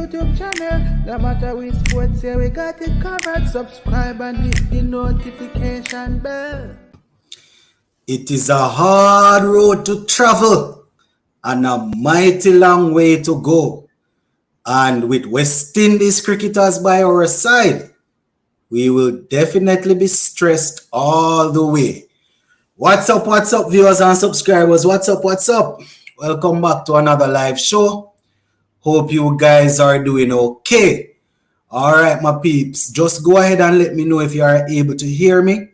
YouTube channel. No matter which sports here, we got it covered. Subscribe and hit the notification bell. It is a hard road to travel and a mighty long way to go. And with West Indies cricketers by our side, we will definitely be stressed all the way. What's up, viewers and subscribers? What's up? Welcome back to another live show. Hope you guys are doing okay. All right, my peeps, just go ahead and let me know if you are able to hear me.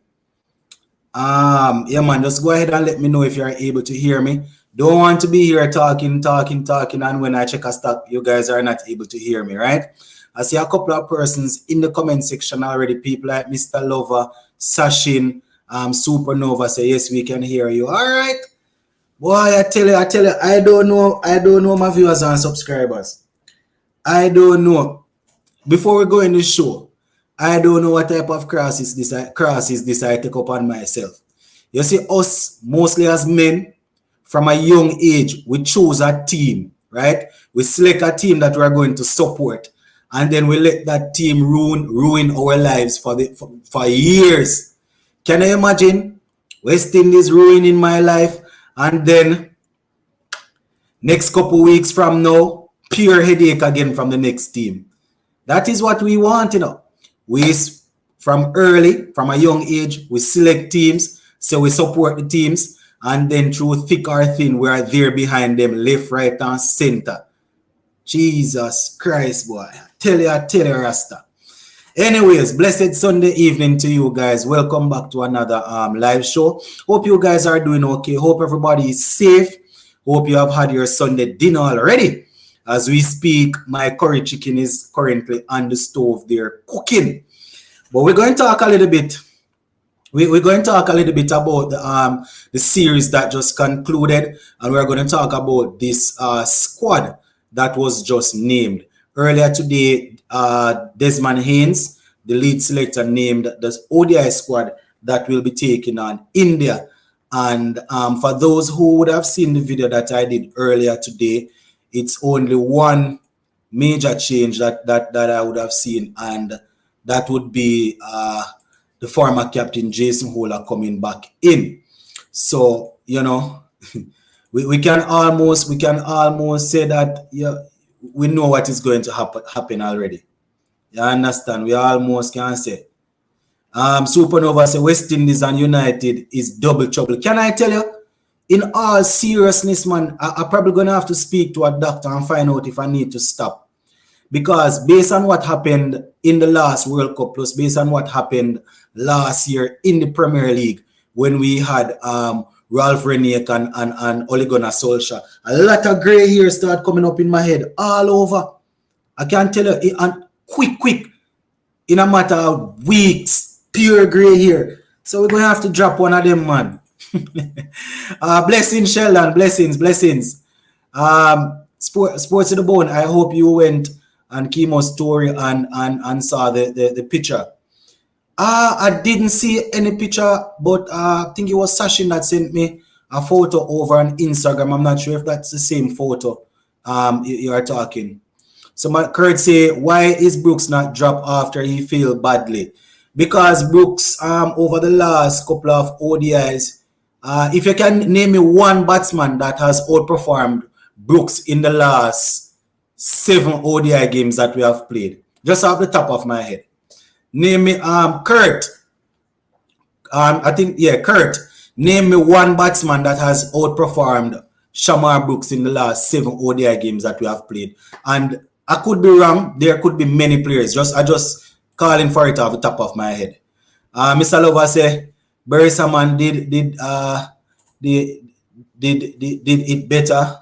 Yeah, man, just go ahead and let me know if you are able to hear me. Don't want to be here talking, and when I check a stop, you guys are not able to hear me, right? I see a couple of persons in the comment section already. People like Mr. Lover, Sashin, Supernova say yes, we can hear you. All right, boy, I tell you, I don't know my viewers and subscribers. I don't know. Before we go in the show, I don't know what type of crosses this I take upon myself. You see, us mostly as men, from a young age, we choose a team, right? We select a team that we're going to support, and then we let that team ruin our lives for years. Can you imagine West Indies ruining my life, and then next couple weeks from now, pure headache again from the next team? That is what we want, you know. We, from a young age, we select teams, so we support the teams, and then through thick or thin, we are there behind them, left, right, and center. Jesus Christ, boy. I tell you, Rasta. Anyways, blessed Sunday evening to you guys. Welcome back to another live show. Hope you guys are doing okay. Hope everybody is safe. Hope you have had your Sunday dinner already. As we speak, my curry chicken is currently on the stove there cooking. But we're going to talk a little bit. We're going to talk a little bit about the series that just concluded, and we're going to talk about this squad that was just named. Earlier today, Desmond Haynes, the lead selector, named the ODI squad that will be taking on India. And for those who would have seen the video that I did earlier today, it's only one major change that I would have seen, and that would be the former captain Jason Holder coming back in. So, you know, we can almost say that, yeah, we know what is going to happen already. You understand? We almost can say. Supernova say West Indies and United is double trouble. Can I tell you? In all seriousness, man, I'm probably going to have to speak to a doctor and find out if I need to stop. Because based on what happened in the last World Cup, plus based on what happened last year in the Premier League, when we had Ralph Rangnick and Ole Gunnar Solskjaer, a lot of grey hairs start coming up in my head all over. I can tell you, and quick, in a matter of weeks, pure grey hair. So we're going to have to drop one of them, man. Blessings, Sheldon. Blessings. Sports to the bone. I hope you went and Chemo's story and saw the picture. I didn't see any picture, but I think it was Sashin that sent me a photo over on Instagram. I'm not sure if that's the same photo you are talking. So Kurt say, why is Brooks not dropped after he failed badly? Because Brooks over the last couple of ODIs, if you can name me one batsman that has outperformed Brooks in the last 7 ODI games that we have played, just off the top of my head, name me Kurt. Kurt. Name me one batsman that has outperformed Shamar Brooks in the last 7 ODI games that we have played. And I could be wrong. There could be many players. I just calling for it off the top of my head. Mr. Lover say Barry Salmon did it better.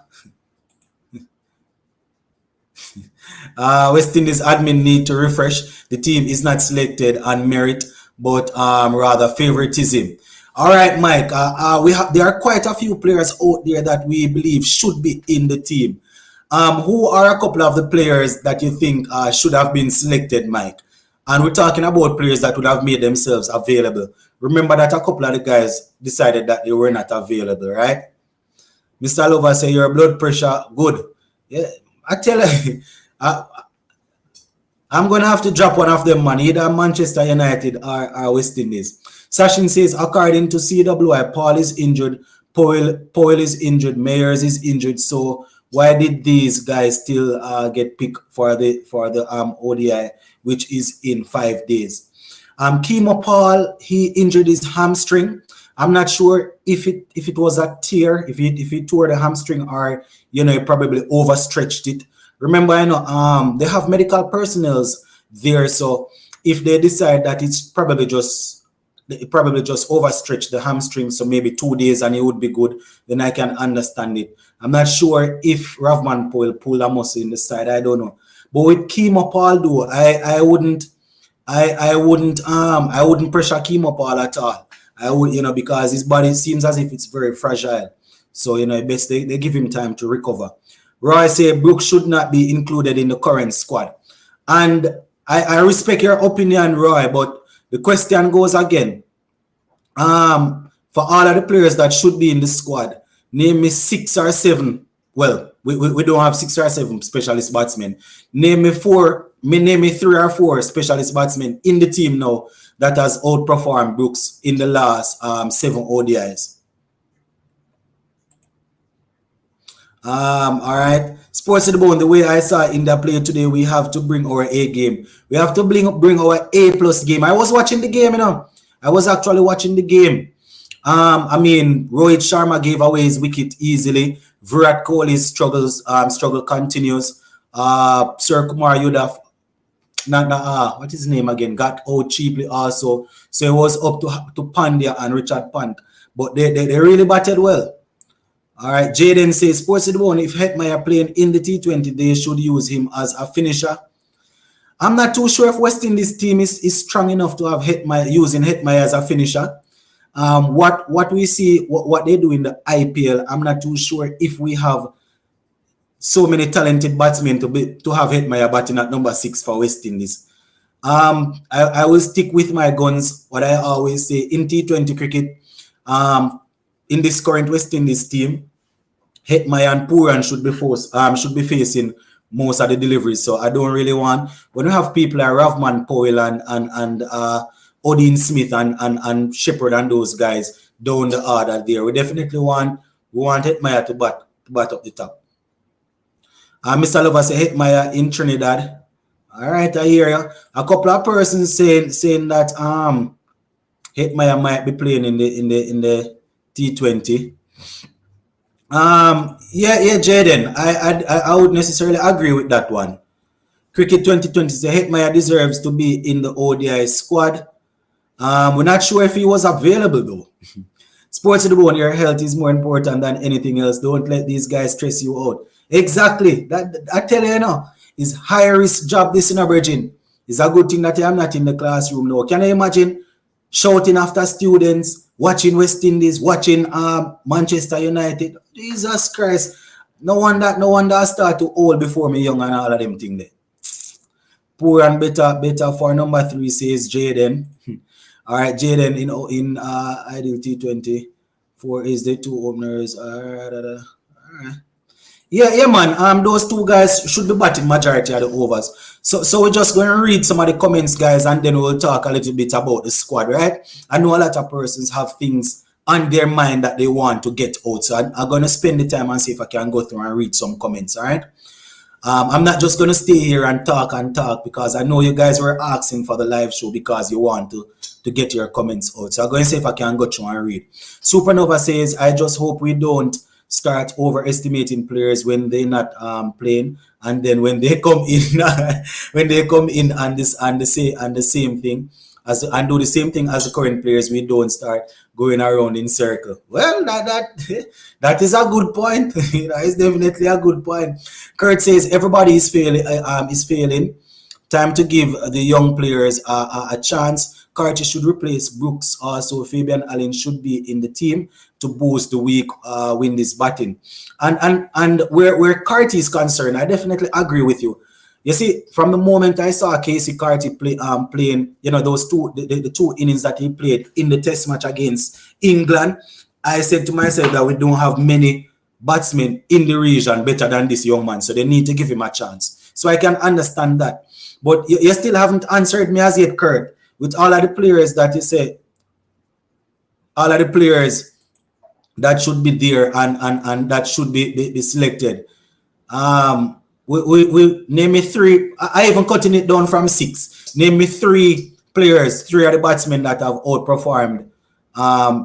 West Indies admin need to refresh. The team is not selected on merit, but rather favoritism. All right, Mike. There are quite a few players out there that we believe should be in the team. Who are a couple of the players that you think should have been selected, Mike? And we're talking about players that would have made themselves available. Remember that a couple of the guys decided that they were not available, right? Mr. Lover say your blood pressure good. Yeah, I tell you, I'm going to have to drop one of them, man. Either Manchester United or West Indies. Sachin says, according to CWI, Paul is injured, Powell is injured, Mayers is injured. So why did these guys still get picked for the ODI, which is in 5 days? Kimo Paul, he injured his hamstring. I'm not sure if it was a tear, if he tore the hamstring, or he probably overstretched it. Remember, they have medical personnel there, so if they decide that it probably just overstretched the hamstring, so maybe 2 days and it would be good, then I can understand it. I'm not sure if Ravman pulled a muscle in the side. I don't know. But with Kimo Paul, though, I wouldn't pressure Kimo Paul at all. I would, because his body seems as if it's very fragile. So, best they give him time to recover. Roy say Brooks should not be included in the current squad. And I respect your opinion, Roy, but the question goes again. For all of the players that should be in the squad, name me 6 or 7. Well, we don't have 6 or 7 specialist batsmen. Name me 3 or 4 specialist batsmen in the team now that has outperformed Brooks in the last 7 ODIs. All right. Sports to the bone. The way I saw in the play today, we have to bring our A game. We have to bring our A+ game. I was watching the game, I was actually watching the game. Rohit Sharma gave away his wicket easily. Virat Kohli's struggle continues. Sir Kumar Yadav, what is his name again? Got out cheaply also. So it was up to Pandya and Richard Pant. But they really batted well. All right, Jaden says, Sports to the bone, if Hetmyer playing in the T20, they should use him as a finisher. I'm not too sure if West Indies team is strong enough to have using Hetmyer as a finisher. What we see, what they do in the IPL, I'm not too sure if we have so many talented batsmen to have Hetmyer batting at number 6 for West Indies. I will stick with my guns. What I always say in T20 cricket, in this current West Indies team, Hetmyer and Pooran should be facing most of the deliveries. So I don't really want, when we have people like Ravman Powell and Odin Smith and Shepherd and those guys down the order there, we definitely want Hetmyer to bat up the top. Mr. Lover say Hetmyer in Trinidad. All right, I hear you. A couple of persons saying that Hetmyer might be playing in the T20. Yeah, Jaden, I would necessarily agree with that one. Cricket 2020 say Hetmyer deserves to be in the ODI squad. We're not sure if he was available though. Sports to the bone, your health is more important than anything else. Don't let these guys stress you out. Exactly. That I tell you, is high risk job this in Aberdeen. It's a good thing that I'm not in the classroom now. Can you imagine shouting after students, watching West Indies, watching Manchester United? Jesus Christ. No wonder I start to old before me young and all of them things there. Poor and better for number 3, says Jaden. All right, Jaden in Ideal T20 4 is the 2 openers. All right. Yeah, man. Those 2 guys should be batting majority of the overs. So we're just going to read some of the comments, guys, and then we'll talk a little bit about the squad, right? I know a lot of persons have things on their mind that they want to get out. So I'm going to spend the time and see if I can go through and read some comments, all right? I'm not just going to stay here and talk because I know you guys were asking for the live show because you want to get your comments out. So I'm going to see if I can go through and read. Supernova says, I just hope we don't start overestimating players when they're not playing, and then when they come in and the same thing and do the same thing as the current players, we don't start going around in circle. Well, that is a good point. That is definitely a good point. Kurt says everybody is failing. Time to give the young players a chance. Carty should replace Brooks. Also, Fabian Allen should be in the team to boost the weak Windies batting. And where Carty is concerned, I definitely agree with you. You see, from the moment I saw Casey Carty playing, those the 2 innings that he played in the test match against England, I said to myself that we don't have many batsmen in the region better than this young man, so they need to give him a chance. So I can understand that. But you still haven't answered me as yet, Kurt. With all of the players that you say, all of the players that should be there and that should be selected. We name me three. I even cutting it down from 6. Name me 3 players, 3 of the batsmen that have outperformed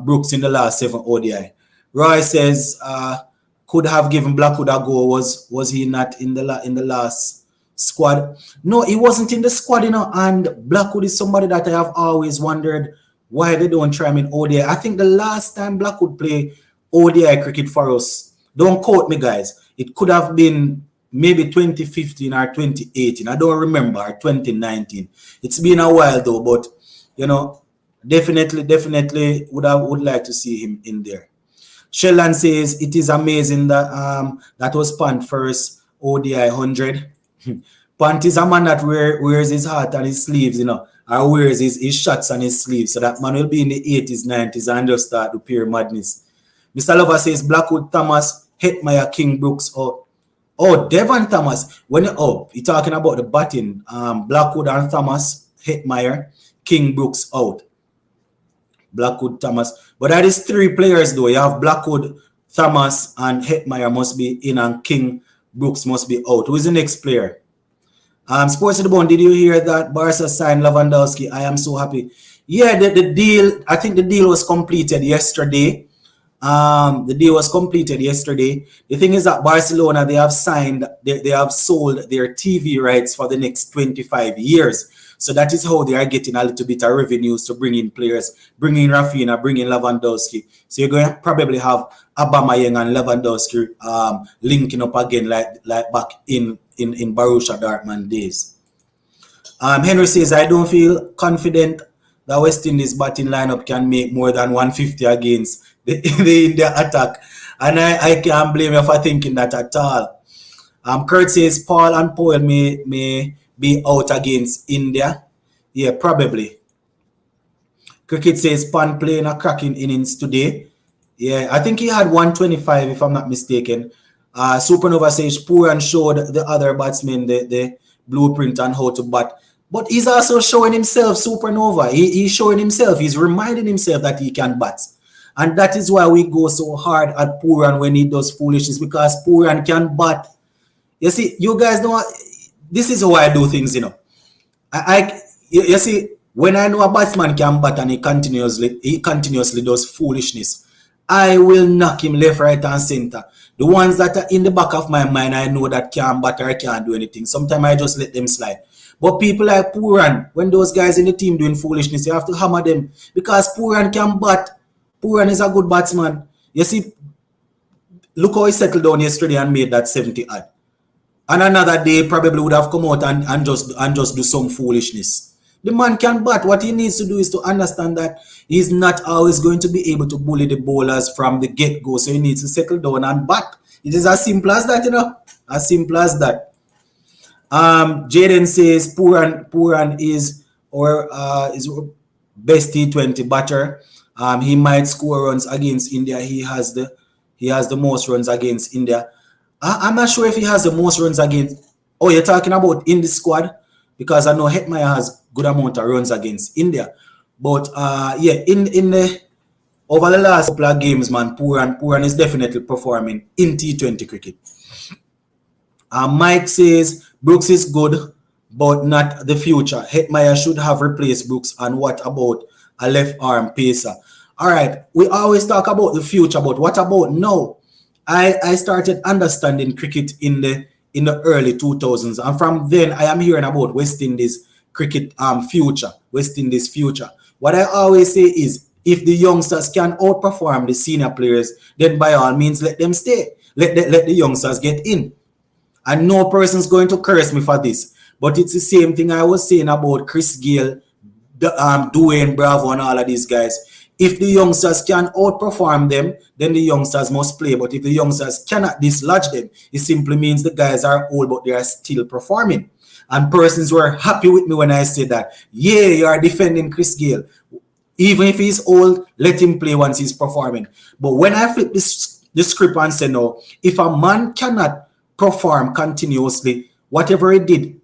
Brooks in the last 7 ODI. Roy says could have given Blackwood a go. Was he not in the last squad? No, he wasn't in the squad, and Blackwood is somebody that I have always wondered why they don't try him in ODI. I think the last time Blackwood played ODI cricket for us, don't quote me, guys, it could have been maybe 2015 or 2018. I don't remember, or 2019. It's been a while though, but definitely would like to see him in there. Sheldon says it is amazing that that was Pant first ODI 100. Pant is a man that wears his heart on his sleeves, or wears his shots on his sleeves. So that man will be in the 80s, 90s and just start to pure madness. Mr. Lover says Blackwood, Thomas, Hetmeyer, King, Brooks. Oh, Devon Thomas. You're talking about the batting. Blackwood and Thomas, Hetmeyer, King, Brooks out. Blackwood, Thomas. But that is 3 players though. You have Blackwood, Thomas, and Hetmeyer must be in, and King, Brooks must be out. Who is the next player? Sports of the Bone, did you hear that Barca signed Lewandowski? I am so happy. Yeah, the deal, I think the deal was completed yesterday. The deal was completed yesterday. The thing is that Barcelona, they have sold their TV rights for the next 25 years. So that is how they are getting a little bit of revenues to bring in players, bring in Rafinha, bring in Lewandowski. So you're going to probably have Aubameyang and Lewandowski linking up again like back in Borussia Dortmund days. Henry says, I don't feel confident that West Indies batting lineup can make more than 150 against the India attack. And I can't blame you for thinking that at all. Kurt says Paul and Powell may be out against India. Yeah, probably. Cricket says Pan playing a cracking innings today. Yeah, I think he had 125 if I'm not mistaken. Supernova says Pooran showed the other batsmen the blueprint on how to bat. But he's also showing himself, Supernova. He's showing himself. He's reminding himself that he can bat. And that is why we go so hard at Pooran when he does foolishness, because Pooran can bat. You see, you guys know, this is how I do things, You see, when I know a batsman can bat and he continuously does foolishness, I will knock him left, right, and center. The ones that are in the back of my mind, I know that can't bat or can't do anything. Sometimes I just let them slide. But people like Pooran, when those guys in the team doing foolishness, you have to hammer them, because Pooran can bat. Pooran is a good batsman. You see, look how he settled down yesterday and made that 70 odd. And another day probably would have come out and just do some foolishness. The man can bat. What he needs to do is to understand that he's not always going to be able to bully the bowlers from the get-go. So he needs to settle down and bat. It is as simple as that, As simple as that. Jaden says Pooran is best T20 batter. He might score runs against India. He has the most runs against India. I'm not sure if he has the most runs against. Oh, you're talking about in the squad? Because I know Hetmeyer has good amount of runs against India. But yeah, in the over the last couple of games, man, Pooran is definitely performing in T20 cricket. Mike says Brooks is good, but not the future. Hetmeyer should have replaced Brooks. And what about a left arm pacer? All right, we always talk about the future, but what about now? I started understanding cricket in the early 2000s, and from then I am hearing about West Indies cricket future. West Indies future. What I always say is, if the youngsters can outperform the senior players, then by all means let them stay. Let the youngsters get in. And no person's going to curse me for this. But it's the same thing I was saying about Chris Gayle, Dwayne Bravo, and all of these guys. If the youngsters can outperform them, then the youngsters must play. But if the youngsters cannot dislodge them, it simply means the guys are old, but they are still performing. And persons were happy with me when I said that. Yeah, you are defending Chris Gayle. Even if he's old, let him play once he's performing. But when I flip the script and say, no, if a man cannot perform continuously whatever he did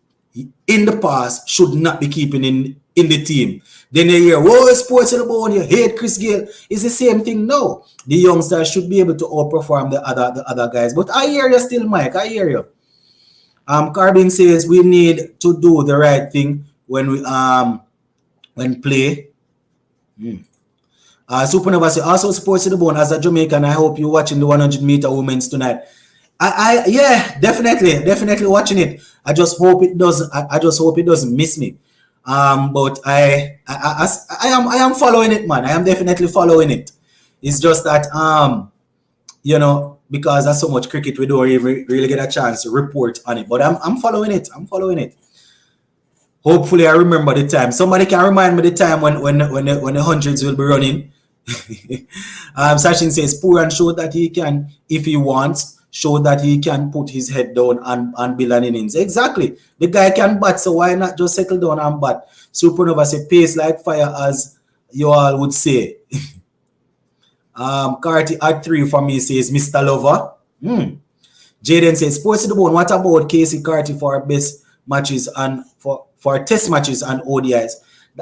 in the past should not be keeping in the team. Then you hear, whoa, sports in the bone, you hate Chris Gayle. It's the same thing now. The youngsters should be able to outperform the other guys. But I hear you still, Mike. I hear you. Carbin says we need to do the right thing when we when play. Supernova says also sports in the bone. As a Jamaican, I hope you're watching the 100-meter women's tonight. Yeah, definitely watching it. I just hope it doesn't. I just hope it doesn't miss me. But I am following it, man. I am definitely following it. It's just that you know, because there's so much cricket, we don't really get a chance to report on it. But I'm following it. I'm following it. Hopefully, I remember the time. Somebody can remind me the time when the hundreds will be running. Sachin says, Pooran showed that he can, if he wants, show that he can put his head down and build an innings. Exactly. The guy can bat, so why not just settle down and bat? Supernova says, pace like fire, as you all would say. Carty at 3 for me says, Mr. Lover. Jaden says, Sports in the Bone, what about Casey Carty for best matches and for test matches and ODIs?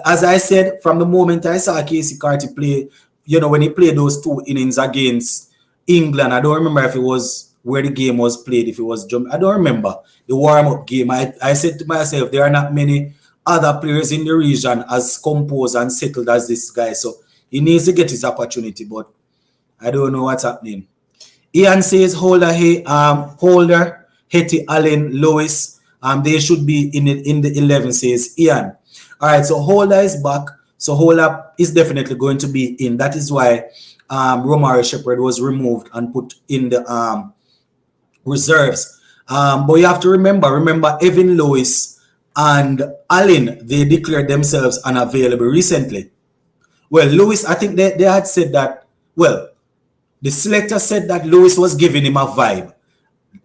As I said, from the moment I saw Casey Carty play, you know, when he played those 2 innings against England, I don't remember if it was where the game was played, if it was, I don't remember the warm-up game. I said to myself, there are not many other players in the region as composed and settled as this guy, so he needs to get his opportunity, but I don't know what's happening. Ian says Holder, Hetty, Allen, Lewis, they should be in the 11, says Ian. All right, so Holder is back. So Holder is definitely going to be in. That is why Romari Shepherd was removed and put in the reserves. But you have to remember Evan Lewis and Allen, they declared themselves unavailable recently. Well, Lewis, I think they had said that, well, the selector said that Lewis was giving him a vibe.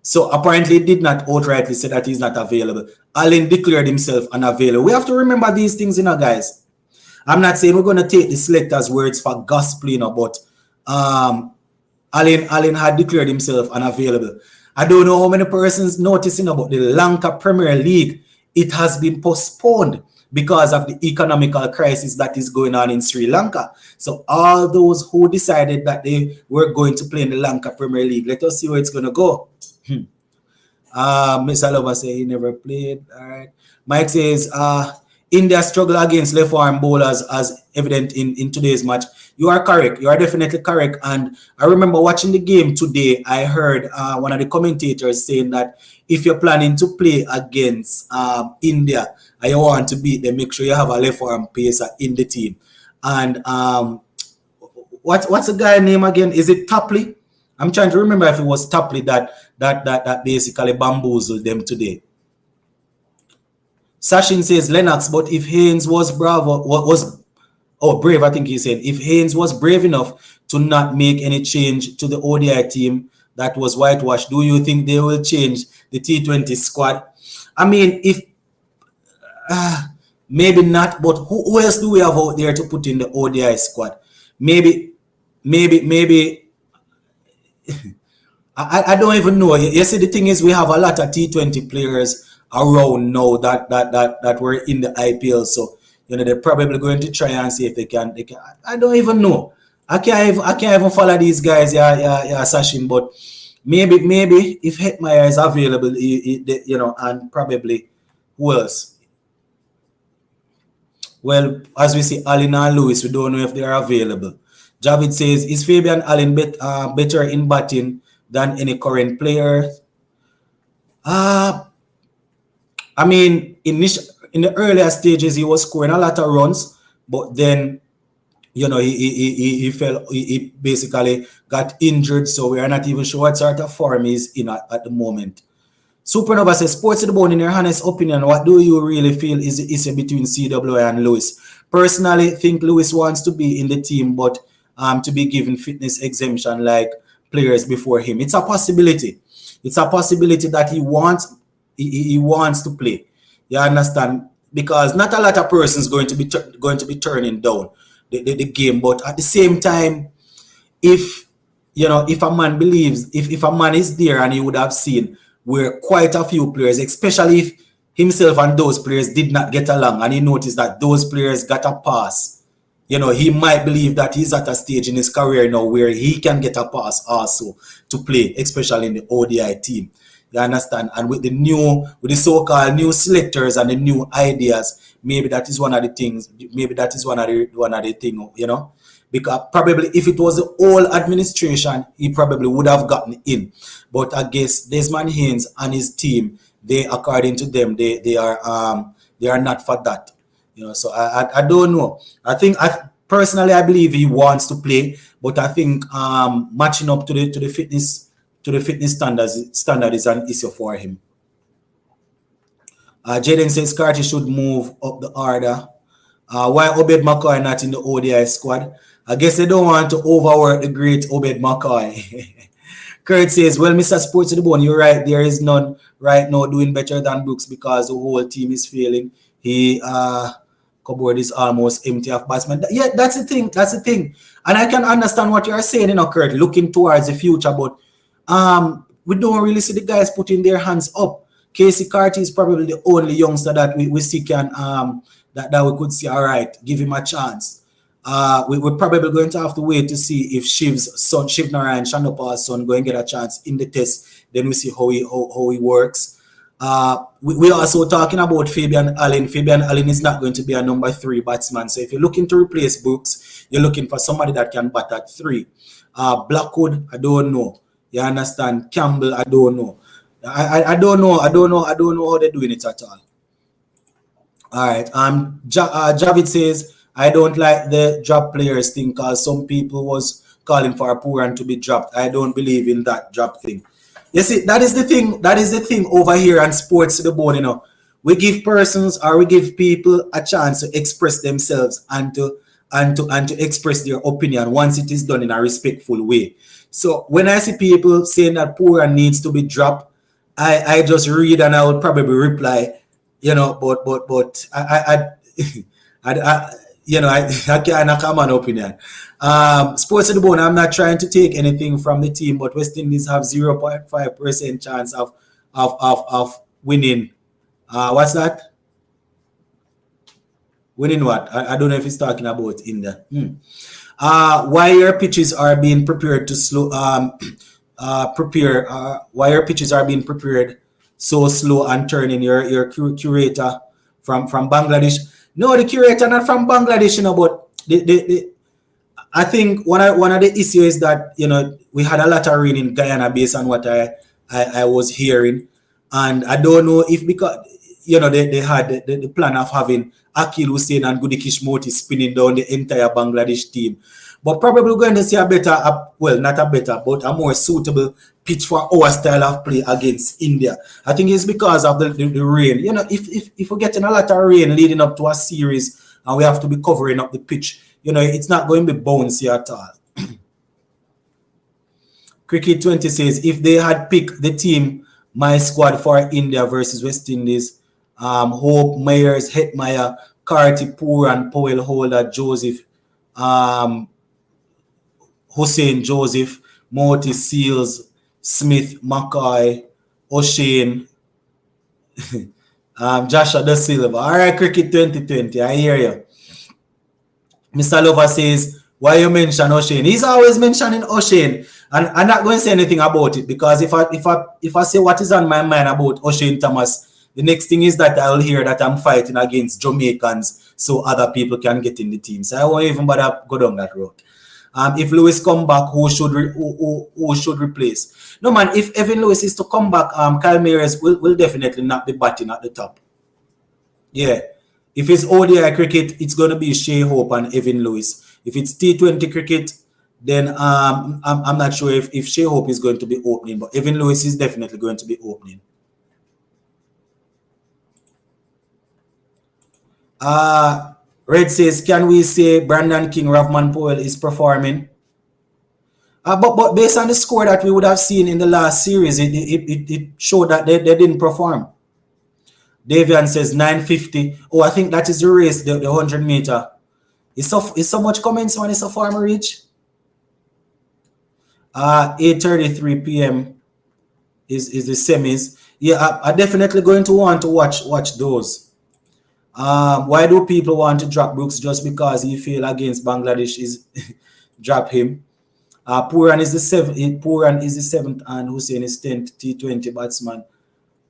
So apparently he did not outrightly say that he's not available. Allen declared himself unavailable. We have to remember these things, you know, guys. I'm not saying we're going to take the selector's words for gospel, you know, but Allen had declared himself unavailable. I don't know how many persons noticing about the Lanka Premier League. It has been postponed because of the economical crisis that is going on in Sri Lanka. So all those who decided that they were going to play in the Lanka Premier League, let us see where it's going to go. Mr. Lover says he never played. All right. Mike says India struggle against left arm bowlers as evident in today's match. You are correct. You are definitely correct. And I remember watching the game today. I heard one of the commentators saying that if you're planning to play against India and you want to beat them, make sure you have a left arm pacer in the team. And what's the guy name again? Is it Tapley? I'm trying to remember if it was Tapley that basically bamboozled them today. Sachin says Lennox, but if Haynes was brave, I think he said, if Haynes was brave enough to not make any change to the ODI team that was whitewashed, do you think they will change the T20 squad? I mean, if maybe not, but who else do we have out there to put in the ODI squad? Maybe I don't even know. You see, the thing is, we have a lot of T20 players around now that were in the IPL, so you know they're probably going to try and see if they can. I don't even know. I can't even follow these guys. Yeah, Sachin. But maybe if Hetmeyer is available, you know, and probably who else? Well, as we see, Allen and Lewis, we don't know if they are available. Javid says, is Fabian Allen better in batting than any current player? I mean, in the earlier stages, he was scoring a lot of runs, but then, you know, he basically got injured, so we are not even sure what sort of form he's in at the moment. Supernova says, Sports in the Bone, in your honest opinion, what do you really feel is the issue between CWI and Lewis? Personally, think Lewis wants to be in the team, but to be given fitness exemption like players before him. It's a possibility. It's a possibility that he wants to play. You understand? Because not a lot of persons going to be turning down the game. But at the same time, if a man believes, if a man is there and he would have seen where quite a few players, especially if himself and those players did not get along, and he noticed that those players got a pass, he might believe that he's at a stage in his career now where he can get a pass also to play, especially in the ODI team. You understand? And with the so-called new selectors and the new ideas, maybe that is one of the things. Maybe that is one of the thing. Because probably if it was the old administration, he probably would have gotten in. But I guess Desmond Haynes and his team, they, according to them, they are not for that. So I don't know. Personally, I believe he wants to play, but I think matching up to the fitness standard is an issue for him. Jaden says Carty should move up the order. Why Obed McCoy not in the ODI squad? I guess they don't want to overwork the great Obed McCoy. Kurt says, well, Mr. Sports to the Bone, you're right. There is none right now doing better than Brooks because the whole team is failing. Cupboard is almost empty of batsmen. Yeah, that's the thing. And I can understand what you're saying, Kurt, looking towards the future, but we don't really see the guys putting their hands up. Casey Carty is probably the only youngster that we see can that we could see, all right, give him a chance. We're probably going to have to wait to see if Shiv's son, Shiv Narayan, Shandopal's son, going to get a chance in the test. Then we see how he works. We're also talking about Fabian Allen. Fabian Allen is not going to be a number 3 batsman. So if you're looking to replace Brooks, you're looking for somebody that can bat at 3. Blackwood, I don't know. You understand? Campbell, I don't know. I don't know how they're doing it at all. All right. Javid says, I don't like the drop players thing because some people was calling for a Pooran to be dropped. I don't believe in that drop thing. You see, that is the thing over here on Sports to the Bone, We give persons or we give people a chance to express themselves and to express their opinion once it is done in a respectful way. So when I see people saying that Pooran needs to be dropped, I just read and I would probably reply, but I can't come an opinion. Sports to the Bone, I'm not trying to take anything from the team, but West Indies have 0.5% chance of winning. What's that? Winning what? I don't know if he's talking about India. Why your pitches are being prepared to slow? Why your pitches are being prepared so slow and turning? Your curator from Bangladesh. No, the curator not from Bangladesh, but I think one of the issues is that we had a lot of rain in Guyana based on what I was hearing, and I don't know if because they had the plan of having Akil Hussain and Gudikish Moti spinning down the entire Bangladesh team, but probably going to see not a better, but a more suitable pitch for our style of play against India. I think it's because of the rain. If we're getting a lot of rain leading up to a series and we have to be covering up the pitch, it's not going to be bouncy at all. Cricket 20 says, if they had picked the team, my squad for India versus West Indies, Hope, Myers, Hetmeyer, Carty, Pooran, Powell, Holder, Joseph, Hussain, Joseph, Moti, Seals, Smith, McCoy, O'Shane, Joshua Da Silva. All right, Cricket 2020, I hear you. Mr. Lover says, why you mention O'Shane? He's always mentioning O'Shane, and I'm not going to say anything about it because if I say what is on my mind about O'Shane Thomas, the next thing is that I'll hear that I'm fighting against Jamaicans so other people can get in the team. So I won't even bother go down that road. If Lewis come back, who should replace? No man, if Evan Lewis is to come back, Kyle Mayers will definitely not be batting at the top. Yeah. If it's ODI cricket, it's gonna be Shea Hope and Evan Lewis. If it's T20 cricket, then I'm not sure if Shea Hope is going to be opening, but Evan Lewis is definitely going to be opening. Red says, can we say Brandon King, Ravman Powell is performing? But based on the score that we would have seen in the last series, it showed that they didn't perform. Davian says 950. Oh, I think that is the race, the 100 meter. Is so much comments when it's a farmer reach? 8:33 p.m. is the semis. Yeah, I definitely going to want to watch those. Why do people want to drop Brooks just because he failed against Bangladesh? Is drop him. Puran is the seventh. Puran is the seventh, and Hussein is 10th T20 batsman.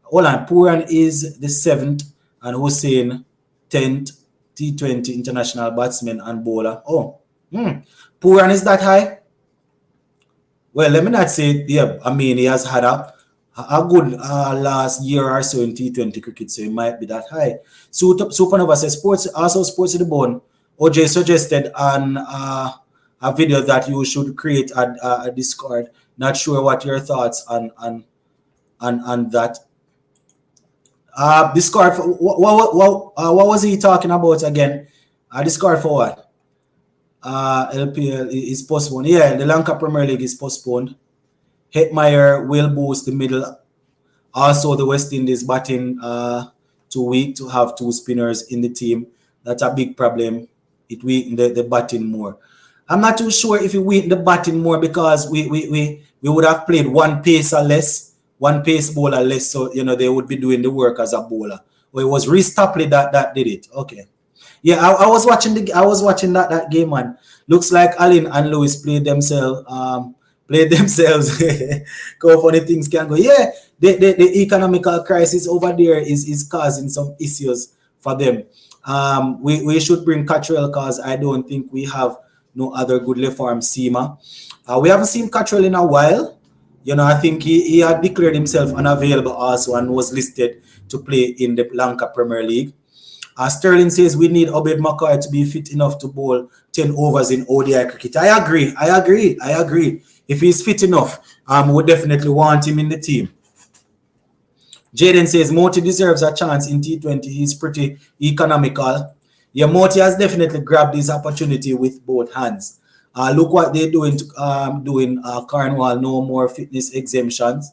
Hold on, Puran is the seventh, and Hussein 10th T20 international batsman and bowler. Oh, Puran is that high? Well, let me not say. Yeah, I mean he has had a good last year or so in T20 cricket, so it might be that high. So Supernova says sports to the bone. OJ suggested on a video that you should create a Discord. Not sure what your thoughts on that. Discord. What was he talking about again? Discord for what? LPL is postponed. Yeah, the Lanka Premier League is postponed. Hetmeyer will boost the middle. Also, the West Indies batting too weak to have two spinners in the team. That's a big problem. It weakened the batting more. I'm not too sure if it weakened the batting more because we would have played one pace bowler less, so they would be doing the work as a bowler. Well, it was Reece Tapley that did it. Okay. Yeah, I was watching that game, man. Looks like Allen and Lewis played themselves. Go funny things can go. Yeah, the economical crisis over there is causing some issues for them. We should bring Cottrell because I don't think we have no other good left arm seamer. We haven't seen Cottrell in a while. I think he had declared himself unavailable also and was listed to play in the Lanka Premier League. Sterling says we need Obed McCoy to be fit enough to bowl 10 overs in ODI cricket. I agree. If he's fit enough, we would definitely want him in the team. Jaden says Moti deserves a chance in T20. He's pretty economical. Yeah, Moti has definitely grabbed this opportunity with both hands. Look what they're doing Cornwall, no more fitness exemptions.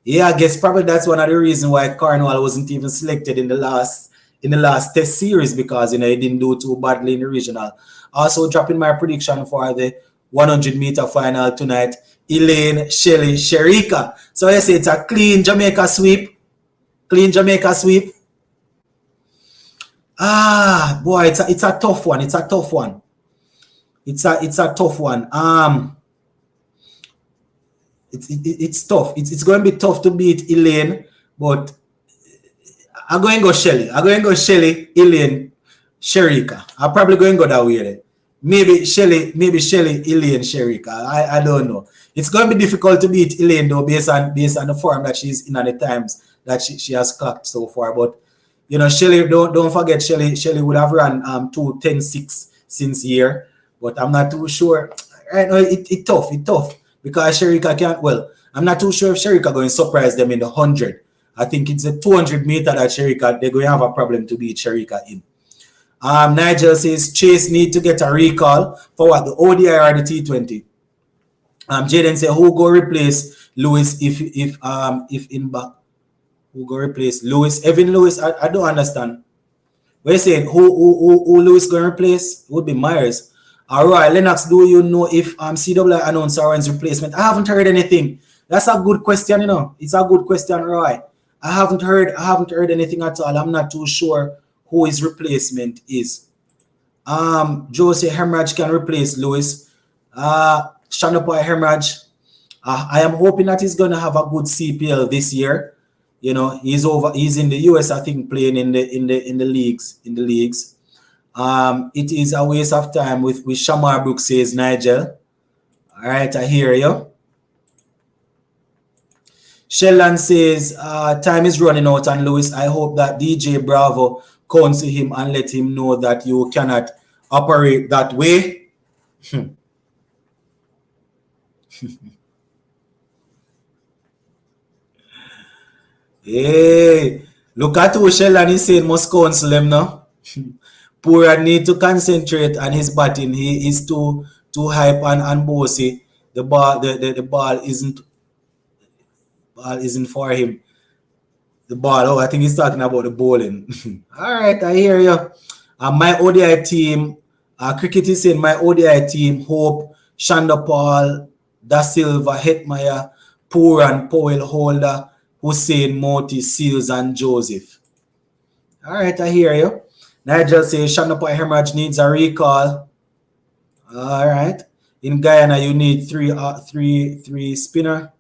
Yeah, I guess probably that's one of the reasons why Cornwall wasn't even selected in the last test series because he didn't do too badly in the regional. Also dropping my prediction for the 100-meter final tonight, Elaine, Shelley, Sherika. So I say it's a clean Jamaica sweep. Boy, it's a tough one. It's a tough one. It's tough. It's going to be tough to beat Elaine, but I'm going to go Shelly. Elaine, Sherika. I'm probably going to go that way. Then. Maybe Shelly, Elaine, Sherika. I don't know. It's going to be difficult to beat Elaine though, based on the form that she's in at the times that she has clocked so far. But Shelly, don't forget Shelly would have run 2:10.6 since year, but I'm not too sure. Right now, it's tough because Sherika can't. Well, I'm not too sure if Sherika going to surprise them in the 100. I think it's a 200-meter that Sherika, they're going to have a problem to beat Sherika in. Nigel says Chase need to get a recall for what, the ODI or the T20. Jaden said who go replace Lewis if in back? Who go replace Lewis? Evan Lewis? I don't understand. What you saying? Who Lewis going to replace? It would be Myers. Alright, Lennox, do you know if CWI announced Aaron's replacement? I haven't heard anything. That's a good question, It's a good question, Roy. I haven't heard anything at all. I'm not too sure who his replacement is. Josie Hemorrhage can replace Lewis. Shanapoi Hemorrhage. I am hoping that he's gonna have a good CPL this year. He's in the US, I think, playing in the leagues. It is a waste of time with Shamar Brooks, says Nigel. All right, I hear you. Sheldon says, time is running out on Lewis. I hope that DJ Bravo comes to him and let him know that you cannot operate that way. Hey, look at who Sheldon is saying must counsel him now. Pura need to concentrate on his batting. He is too hype and bossy. The ball isn't for him. The ball, I think he's talking about the bowling. All right, I hear you. My ODI team, cricket is saying my ODI team, Hope, Shanda Paul, Da Silva, Hetmeyer, Puran, Powell, Holder, Hussein, Moti, Seals, and Joseph. All right, I hear you. Nigel says Shanapa Hemorrhage needs a recall. All right. In Guyana, you need three spinner.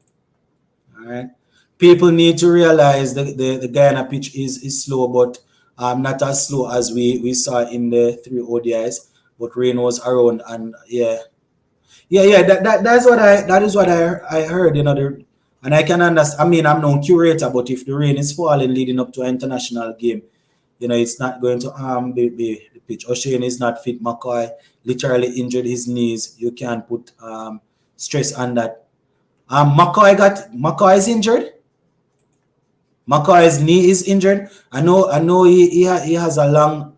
All right. People need to realize the Guyana pitch is slow, but not as slow as we saw in the 3 ODIs. But rain was around, and yeah. That is what I heard. And I can understand. I mean, I'm no curator, but if the rain is falling leading up to an international game, it's not going to harm the pitch. O'Shane is not fit. McCoy literally injured his knees. You can't put stress on that. McCoy is injured. McCoy's knee is injured. I know he has a long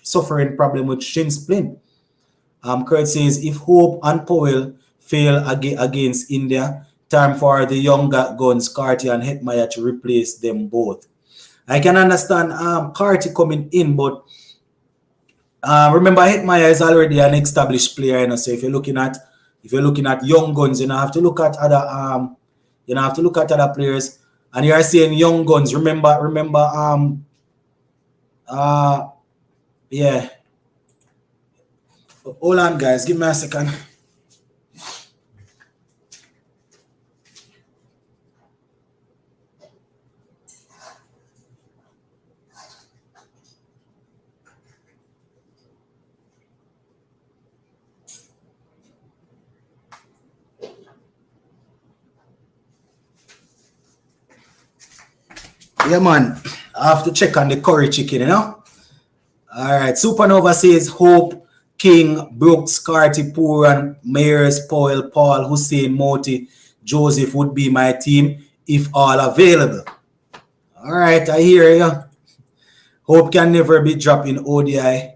suffering problem with shin splint. Kurt says if Hope and Powell fail against India, time for the younger guns, Carty and Hetmeyer, to replace them both. I can understand Carty coming in, but remember Hetmeyer is already an established player, so if you're looking at young guns, you have to look at other players. And you are saying young guns. Remember, yeah. Hold on, guys. Give me a second. Yeah, man. I have to check on the curry chicken, All right. Supernova says Hope, King, Brooks, Carty, Puran, Mayers, Powell, Paul, Hussein, Moti, Joseph would be my team if all available. All right, I hear you. Hope can never be dropped in ODI.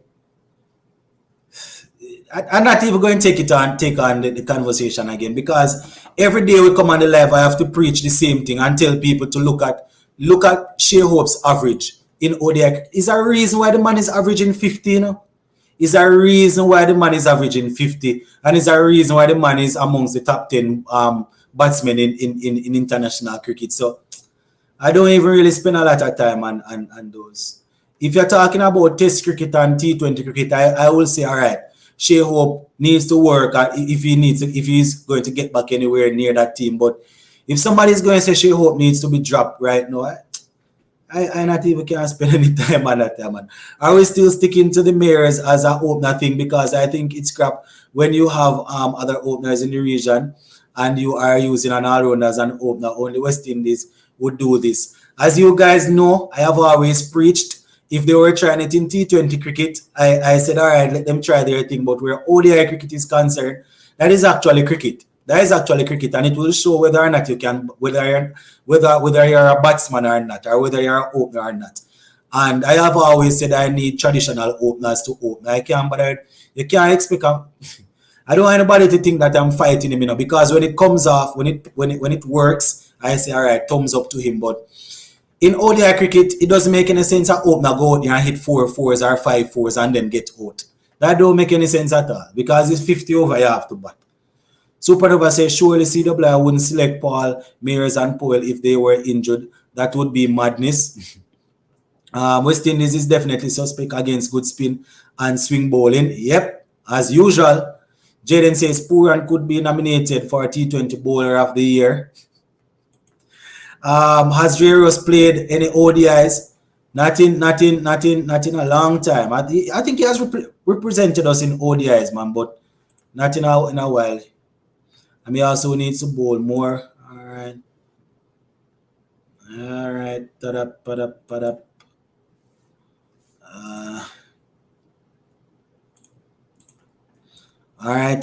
I'm not even going to take on the conversation again, because every day we come on the live, I have to preach the same thing and tell people to look at Shea Hope's average in ODI. Is there a reason why the man is averaging 50, Is there a reason why the man is averaging 50? And is there a reason why the man is amongst the top 10 batsmen in international cricket? So I don't even really spend a lot of time on those. If you're talking about Test cricket and T20 cricket, I will say, all right, Shea Hope needs to work if he's going to get back anywhere near that team. But if somebody's going to say Shea Hope needs to be dropped right now, I not even can spend any time on that, man. Are we still sticking to the Mayors as an opener thing? Because I think it's crap when you have other openers in the region and you are using an all-rounder as an opener. Only West Indies would do this. As you guys know, I have always preached, if they were trying it in T20 cricket, I said, all right, let them try their thing. But where ODI cricket is concerned, that is actually cricket. And it will show whether or not you can, whether you're a batsman or not, or whether you're an opener or not. And I have always said I need traditional openers to open. You can't expect. I don't want anybody to think that I'm fighting him, because when it comes off, when it works, I say, all right, thumbs up to him. But in ODI cricket, it doesn't make any sense an opener go out there and hit 4 fours or 5 fours and then get out. That don't make any sense at all, because it's 50 over, you have to bat. Supernova says, surely CWI wouldn't select Paul, Mayers, and Powell if they were injured. That would be madness. West Indies is definitely suspect against good spin and swing bowling. Yep, as usual. Jaden says, Puran could be nominated for T20 Bowler of the Year. Has Dreros played any ODIs? Not in a long time. I think he has represented us in ODIs, man, but not in a while. And he also needs to bowl more. All right. All right.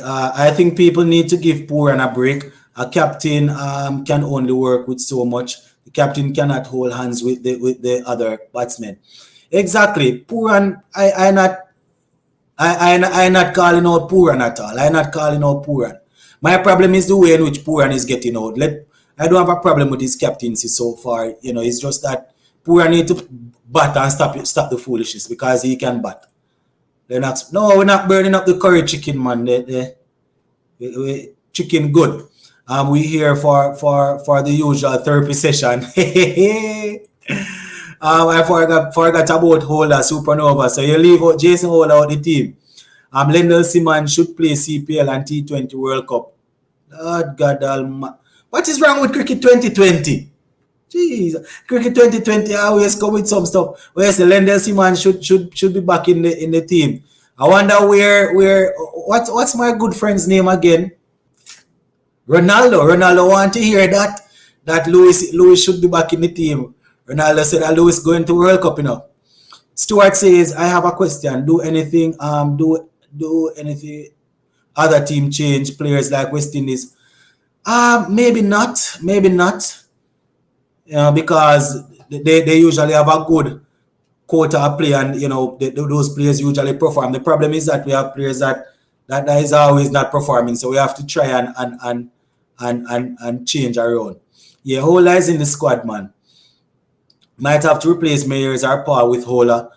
I think people need to give Puran a break. A captain can only work with so much. The captain cannot hold hands with the other batsmen. Exactly. Puran, I'm not calling out Puran at all. I'm not calling out Puran. My problem is the way in which Puran is getting out. I don't have a problem with his captaincy so far. It's just that Puran need to bat and stop the foolishness, because he can bat. No, we're not burning up the curry chicken, man. The chicken good. We here for the usual therapy session. I forgot about Holder Supernova. So you leave out Jason Holder out the team. Lendl Simmons should play CPL and T20 World Cup. Lord God Almighty. What is wrong with Cricket 2020? Jeez, Cricket 2020 always come with some stuff. Whereas the Lendl Simmons should be back in the team. I wonder where what's my good friend's name again? Ronaldo want to hear that Lewis should be back in the team. Ronaldo said that Lewis going to World Cup, you know. Stuart says, I have a question. Do anything other team change players like West Indies? Maybe not. You know, because they usually have a good quota of play, and you know those players usually perform. The problem is that we have players that is always not performing, so we have to try and change around. Yeah, Hola is in the squad, man. Might have to replace Mayers or Paul with Hola.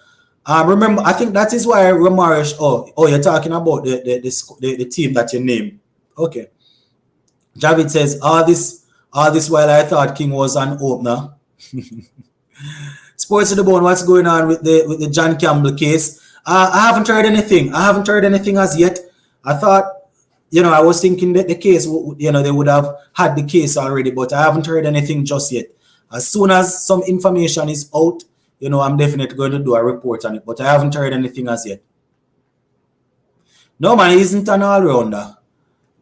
Remember, I think that is why Romarish. Oh, you're talking about the team that you named. Okay. Javid says all this while I thought King was an opener. Sports to the Bone, what's going on with the John Campbell case? I haven't heard anything. I haven't heard anything as yet. I thought, you know, I was thinking that the case, you know, they would have had the case already, but I haven't heard anything just yet. As soon as some information is out, you know, I'm definitely going to do a report on it, but I haven't heard anything as yet. No, man, he isn't an all-rounder.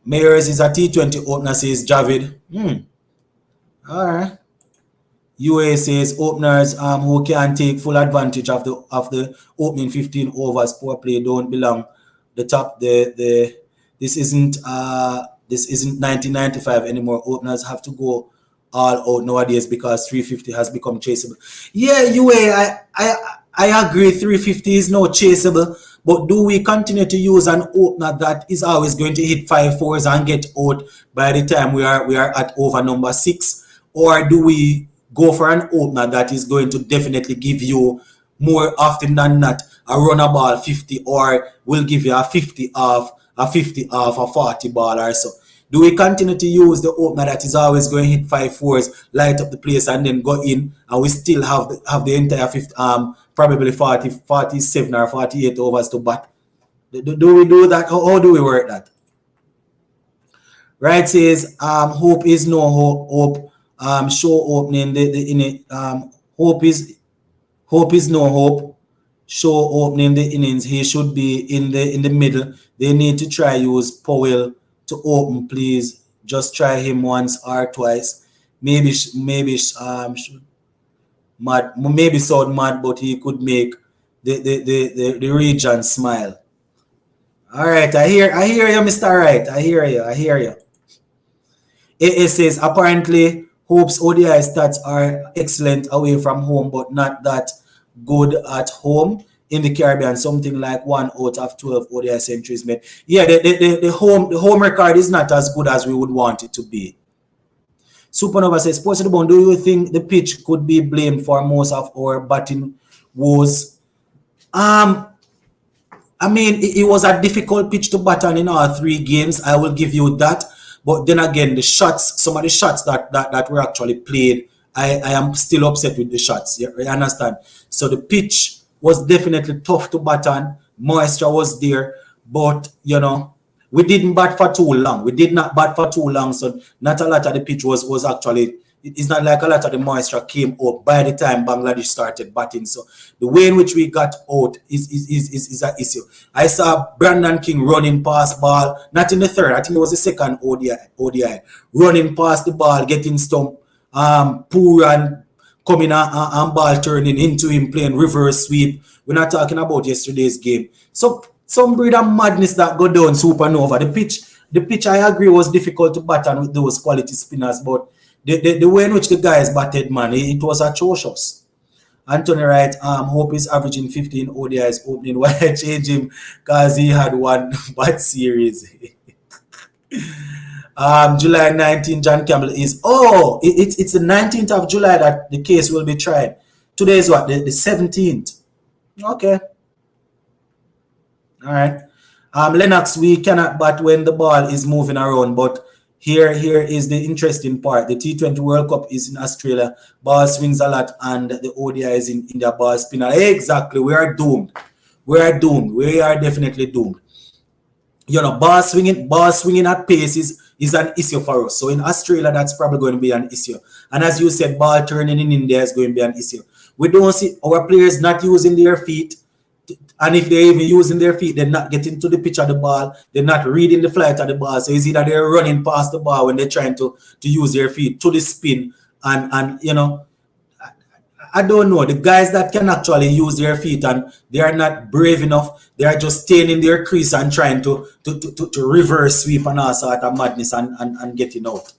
Mayers is a T20 opener, says Javid. All right. UA says openers who can take full advantage of the opening 15 overs poor play don't belong the top. This isn't 1995 anymore. Openers have to go all out nowadays because 350 has become chaseable. Yeah, UA, I agree. 350 is no chaseable, but do we continue to use an opener that is always going to hit 5-4s and get out by the time we are at over number 6, or do we go for an opener that is going to definitely give you more often than not a run a ball 50, or will give you a 50 off a 40 ball or so? Do we continue to use the opener that is always going to hit 5-4s, light up the place, and then go in, and we still have the entire 50, probably 40, 47 or 48 overs to bat? Do we do that? How do we work that? Right says hope is no hope. Show opening hope is no hope. Show opening the innings. He should be in the middle. They need to try use Powell to open, please. Just try him once or twice. Maybe sound mad, but he could make the region smile. All right, I hear you, Mr. Wright. I hear you. It says apparently Hope's ODI stats are excellent away from home, but not that good at home in the Caribbean. Something like 1 out of 12 ODI centuries made. Yeah, the home record is not as good as we would want it to be. Supernova says, Sports to the Bone, do you think the pitch could be blamed for most of our batting woes? I mean, it was a difficult pitch to bat on in our 3 games. I will give you that. But then again, some of the shots that were actually played, I am still upset with the shots. You understand? So the pitch was definitely tough to bat on. Moisture was there, but you know, we didn't bat for too long. We did not bat for too long, so not a lot of the pitch was actually. It's not like a lot of the moisture came up by the time Bangladesh started batting. So the way in which we got out is an issue. I saw Brandon King running past ball, not in the third, I think it was the second ODI, running past the ball, getting stumped, poor and coming and ball turning into him playing reverse sweep. We're not talking about yesterday's game. So some breed of madness that go down Supernova. The pitch I agree was difficult to bat on with those quality spinners, but the way in which the guys batted, man, it was atrocious. Anthony Wright, Hope is averaging 15 ODIs opening. Why change him? Because he had one bad series. July 19, John Campbell is... Oh, it's the 19th of July that the case will be tried. Today is what? The 17th. Okay. All right. Lennox, we cannot bat when the ball is moving around, but here is the interesting part. The T20 World Cup is in Australia. Ball swings a lot, and the ODI is in India. Ball spinner. Exactly. We are doomed. We are doomed. We are definitely doomed. You know, ball swinging at pace is an issue for us. So in Australia, that's probably going to be an issue. And as you said, ball turning in India is going to be an issue. We don't see our players not using their feet. And if they're even using their feet, they're not getting to the pitch of the ball. They're not reading the flight of the ball. So it's either they're running past the ball when they're trying to use their feet to the spin. And you know, I don't know. The guys that can actually use their feet and they are not brave enough, they are just staying in their crease and trying to reverse sweep and all sort of madness and getting out.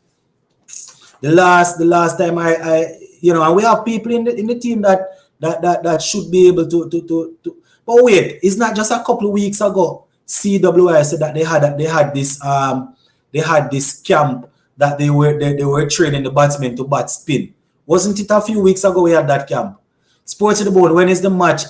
The last time I you know, and we have people in the team that should be able to. But wait, it's not just a couple of weeks ago. CWI said that they had this camp that they were training the batsmen to bat spin. Wasn't it a few weeks ago we had that camp? Sports to the Board. When is the match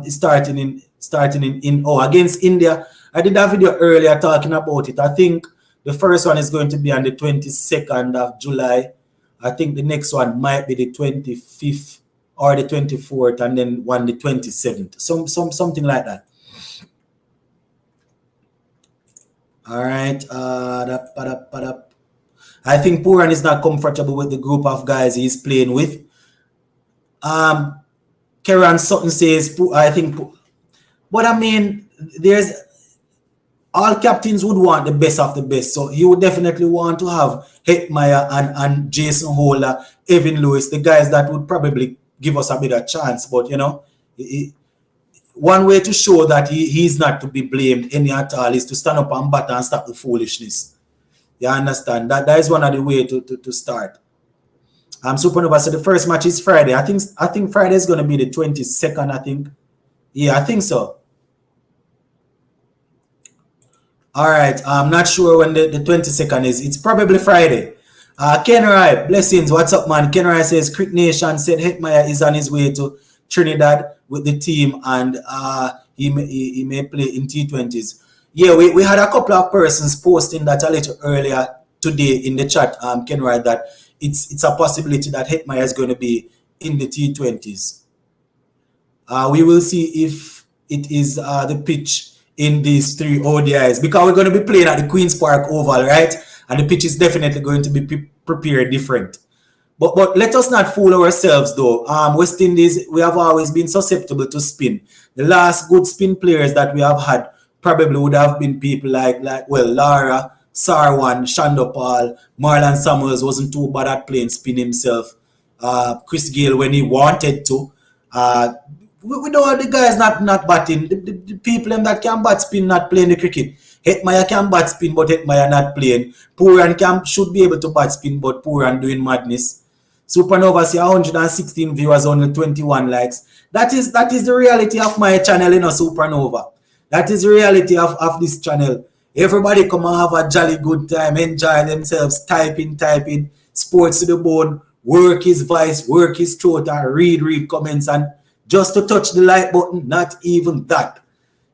starting in against India? I did a video earlier talking about it. I think the first one is going to be on the 22nd of July. I think the next one might be the 25th or the 24th, and then one the 27th. Something like that. All right. I think Pooran is not comfortable with the group of guys he's playing with. Kieran Sutton says, I think, but I mean, there's all captains would want the best of the best. So he would definitely want to have Hetmyer and Jason Holder, Evan Lewis, the guys that would probably give us a bit of chance. But, you know, one way to show that he's not to be blamed any at all is to stand up and bat and stop the foolishness. You understand? That is one of the way to start. Supernova said the first match is Friday. I think Friday is going to be the 22nd, I think. Yeah, I think so. All right. I'm not sure when the 22nd is. It's probably Friday. Kenrai, blessings. What's up, man? Kenrai says Crick Nation said Hetmyer is on his way to Trinidad with the team, and he may play in T20s. Yeah, we had a couple of persons posting that a little earlier today in the chat, Kenrai, that it's a possibility that Hetmyer is going to be in the T20s. We will see if it is the pitch in these three ODIs, because we're going to be playing at the Queen's Park Oval, right? And the pitch is definitely going to be prepared different. But let us not fool ourselves, though. West Indies, we have always been susceptible to spin. The last good spin players that we have had probably would have been people like Lara, Sarwan, Shandopal, Marlon Samuels wasn't too bad at playing spin himself. Chris Gayle when he wanted to. We know all the guys not batting. The people that can bat spin not playing the cricket. Hetmyer can bat spin, but Hetmyer not playing. Pooran should be able to bat spin, but Pooran doing madness. Supernova see 116 viewers, only 21 likes. That is the reality of my channel, you know, Supernova. That is the reality of this channel. Everybody come and have a jolly good time, enjoy themselves, typing, sports to the bone, work his voice, work his throat, and read comments, and just to touch the like button, not even that.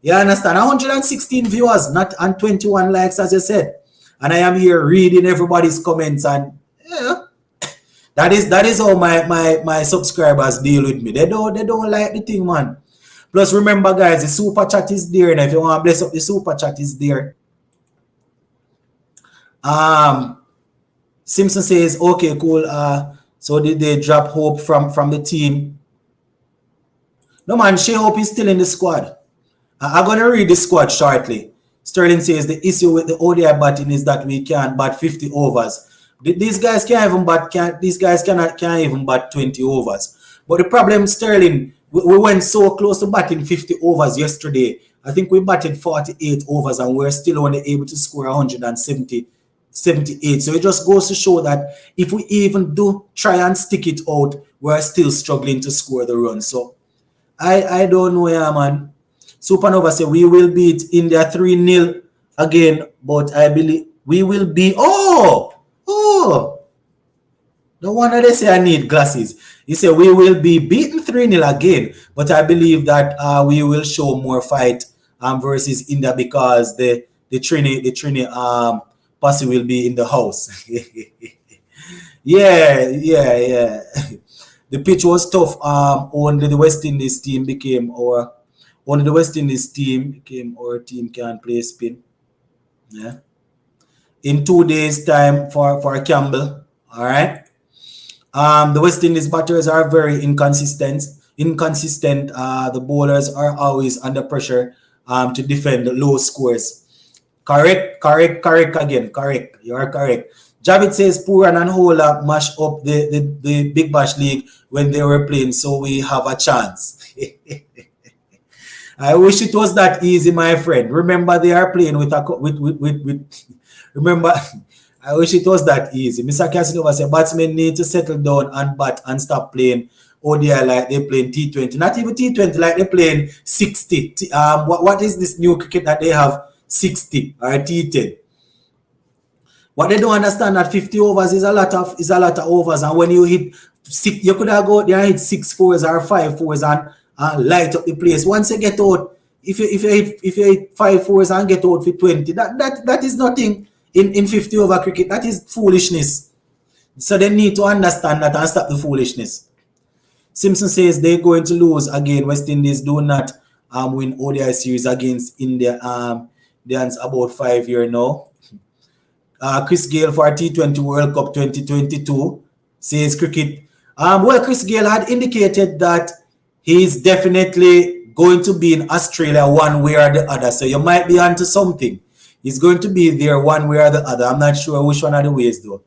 You understand? 116 viewers, not and 21 likes, as I said. And I am here reading everybody's comments, and yeah, that is how my subscribers deal with me. They don't like the thing, man. Plus, remember, guys, the super chat is there, and if you want to bless up, the super chat is there. Simpson says, okay, cool. So did they drop Hope from the team? No, man, Shea Hope is still in the squad. I'm going to read the squad shortly. Sterling says the issue with the ODI batting is that we can't bat 50 overs. These guys can't even bat. These guys can't even bat 20 overs. But the problem, Sterling, we went so close to batting 50 overs yesterday. I think we batted 48 overs and we're still only able to score 178. So it just goes to show that if we even do try and stick it out, we're still struggling to score the run. So I don't know, yeah, man. Supernova say we will beat India 3-0 again, but I believe we will be. Oh, no wonder they say I need glasses. He said we will be beaten 3-0 again, but I believe that we will show more fight versus India, because the Trini Posse will be in the house. Yeah. The pitch was tough. Only the West Indies team became our team can play spin. Yeah. In 2 days' time for Campbell. All right. The West Indies batters are very inconsistent. The bowlers are always under pressure to defend low scores. Correct again. Correct. You are correct. Javid says Pooran and Hola mash up the Big Bash League when they were playing, so we have a chance. I wish it was that easy, my friend. Remember, they are playing with remember, I wish it was that easy. Mr. Casanova said batsmen need to settle down and bat and stop playing ODI like they playing T20. Not even T20, like they playing 60. What is this new cricket that they have 60 or T10? What they don't understand that 50 overs is a lot of overs, and when you hit six, you could have go there and hit 6 fours or 5 fours and light up the place. Once you get out, if you hit 5 fours and get out for 20, that is nothing in 50 over cricket. That is foolishness. So they need to understand that and stop the foolishness. Simpson says they're going to lose again. West Indies do not win ODI series against India. That's about 5 years now. Chris Gale for T20 World Cup 2022 says cricket. Well, Chris Gale had indicated that he's definitely going to be in Australia one way or the other. So you might be onto something. He's going to be there one way or the other. I'm not sure which one of the ways though.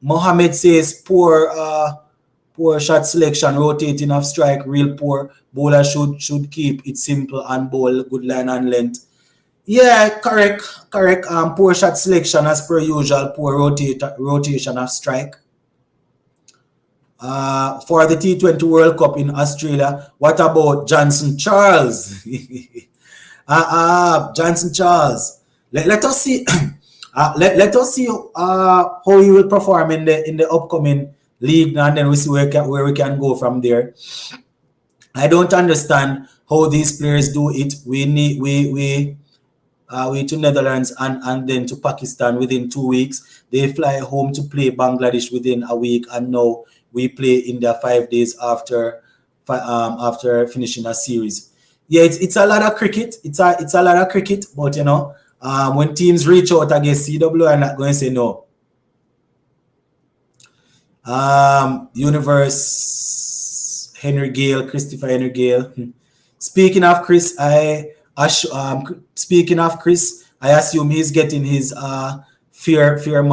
Mohammed says poor shot selection, rotating off strike, real poor. Bowler should keep it simple and bowl good line and length. Yeah, correct. Poor shot selection as per usual. Poor rotation of strike. For the T20 World Cup in Australia, what about Johnson Charles? Johnson Charles. Let us see. Let us see how he will perform in the upcoming league, and then we see where we can go from there. I don't understand how these players do it. We to Netherlands and then to Pakistan within 2 weeks. They fly home to play Bangladesh within a week, and now we play India 5 days after finishing a series. Yeah, it's a lot of cricket. It's a lot of cricket, but you know, when teams reach out against CW, I'm not going to say no. Universe Henry Gale, Christopher Henry Gale. Speaking of Chris, I assume he's getting his farewell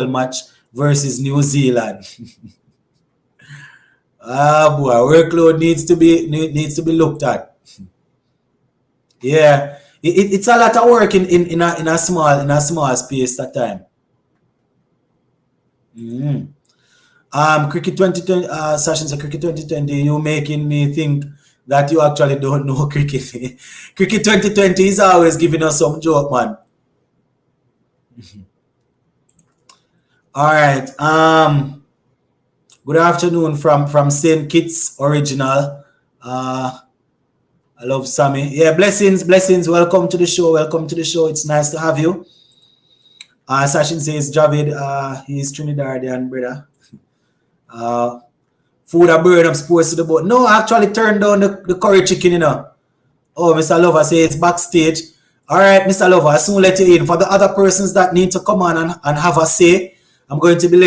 match versus New Zealand. Boy, workload needs to be looked at. Yeah, it's a lot of work in a small space at time. Cricket 2020 sessions of Cricket 2020. You making me think that you actually don't know cricket. Cricket 2020 is always giving us some joke, man. All right. Good afternoon from St. Kitts Original. I love Sammy. Yeah, blessings. Welcome to the show. It's nice to have you. Sachin says Javid, he's Trinidadian, brother. Food a burn up sports to the boat. No, I actually turned down the curry chicken, you know. Oh, Mr. Lover says it's backstage. All right, Mr. Lover, I'll soon let you in. For the other persons that need to come on and have a say, I'm going to be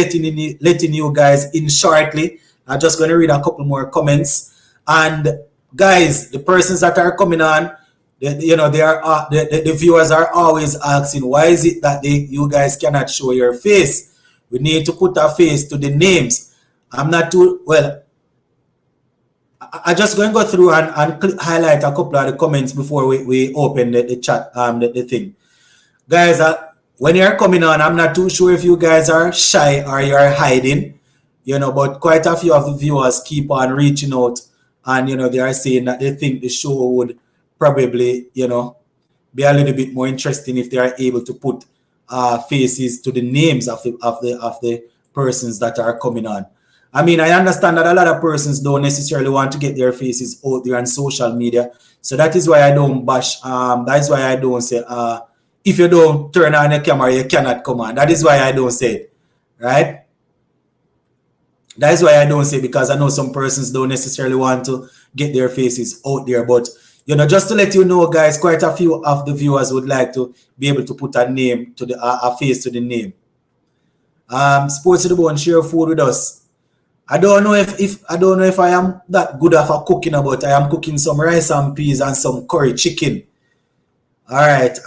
letting you guys in shortly. I'm just going to read a couple more comments. And guys, the persons that are coming on, the viewers are always asking, why is it that you guys cannot show your face? We need to put a face to the names. I'm not too well. I just going to go through and highlight a couple of the comments before we open the chat, the thing. Guys, when you're coming on, I'm not too sure if you guys are shy or you're hiding, but quite a few of the viewers keep on reaching out, and they are saying that they think the show would probably be a little bit more interesting if they are able to put faces to the names of the persons that are coming on. I mean, I understand that a lot of persons don't necessarily want to get their faces out there on social media, so that is why I don't bash. That is why I don't say if you don't turn on the camera, you cannot come on. That is why I don't say it, right? That is why I don't say it, because I know some persons don't necessarily want to get their faces out there. But, just to let you know, guys, quite a few of the viewers would like to be able to put a name to a face to the name. Sports to the Bone, share food with us. I don't know if I am that good of a cooking, but I am cooking some rice and peas and some curry chicken. All right.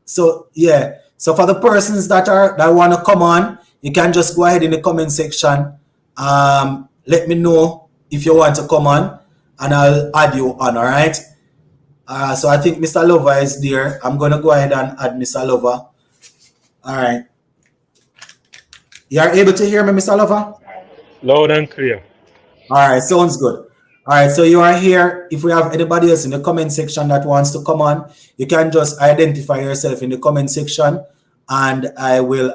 So yeah. So for the persons that want to come on, you can just go ahead in the comment section. Let me know if you want to come on, and I'll add you on. All right. So I think Mr. Lover is there. I'm gonna go ahead and add Mr. Lover. All right. You are able to hear me, Mr. Lover? Loud and clear. All right, sounds good. All right, so you are here. If we have anybody else in the comment section that wants to come on, you can just identify yourself in the comment section, and I will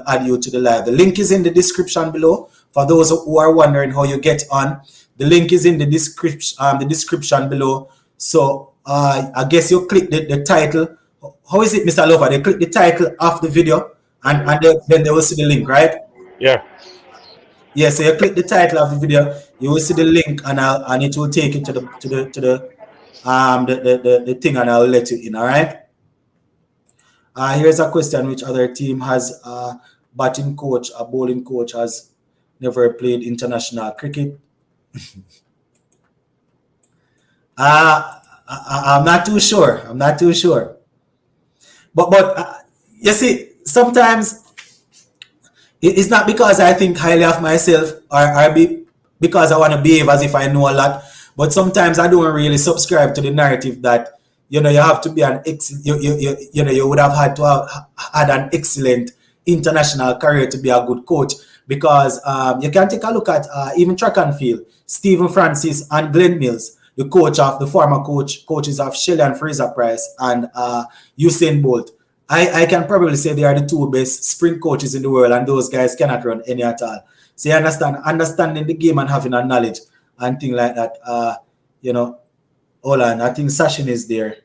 add you to the live. The link is in the description below. For those who are wondering how you get on, the link is in the description below. So I guess you click the title. How is it, Mr. Lover? They click the title of the video, and then they will see the link, right? Yeah. Yeah, so you click the title of the video, you will see the link, and it will take you to the thing, and I'll let you in. All right. Here's a question: which other team has a batting coach, a bowling coach, has never played international cricket? I'm not too sure. But you see, sometimes it's not because I think highly of myself, or because I want to behave as if I know a lot. But sometimes I don't really subscribe to the narrative that you have to be you would have had to have had an excellent international career to be a good coach, because you can take a look at even track and field. Stephen Francis and Glenn Mills, the former coaches of Shelley and Fraser Price and Usain Bolt. I can probably say they are the two best sprint coaches in the world, and those guys cannot run any at all. So you understanding the game and having a knowledge and things like that. Hold on, I think Sachin is there.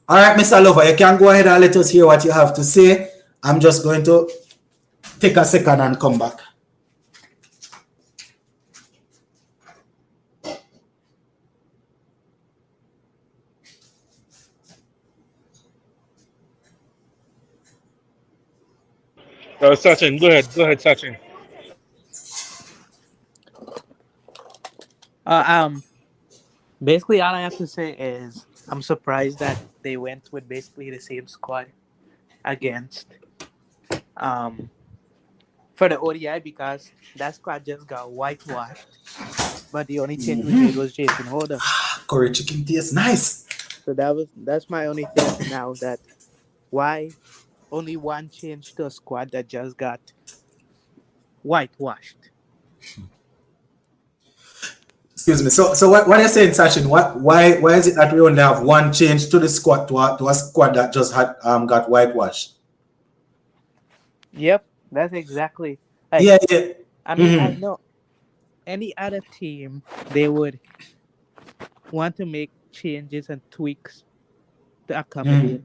All right, Mr. Lover, you can go ahead and let us hear what you have to say. I'm just going to take a second and come back. Sachin, go ahead, Sachin. Basically, all I have to say is I'm surprised that they went with basically the same squad against for the ODI, because that squad just got whitewashed. But the only change we made was Jason Holder. Curry chicken tastes nice. So that's my only thing now, that why only one change to a squad that just got whitewashed. Excuse me. So what are you saying, Sachin? Why is it that we only have one change to the squad to a squad that just had got whitewashed? Yep, that's exactly. Yeah. I mean, I know any other team, they would want to make changes and tweaks to accommodate.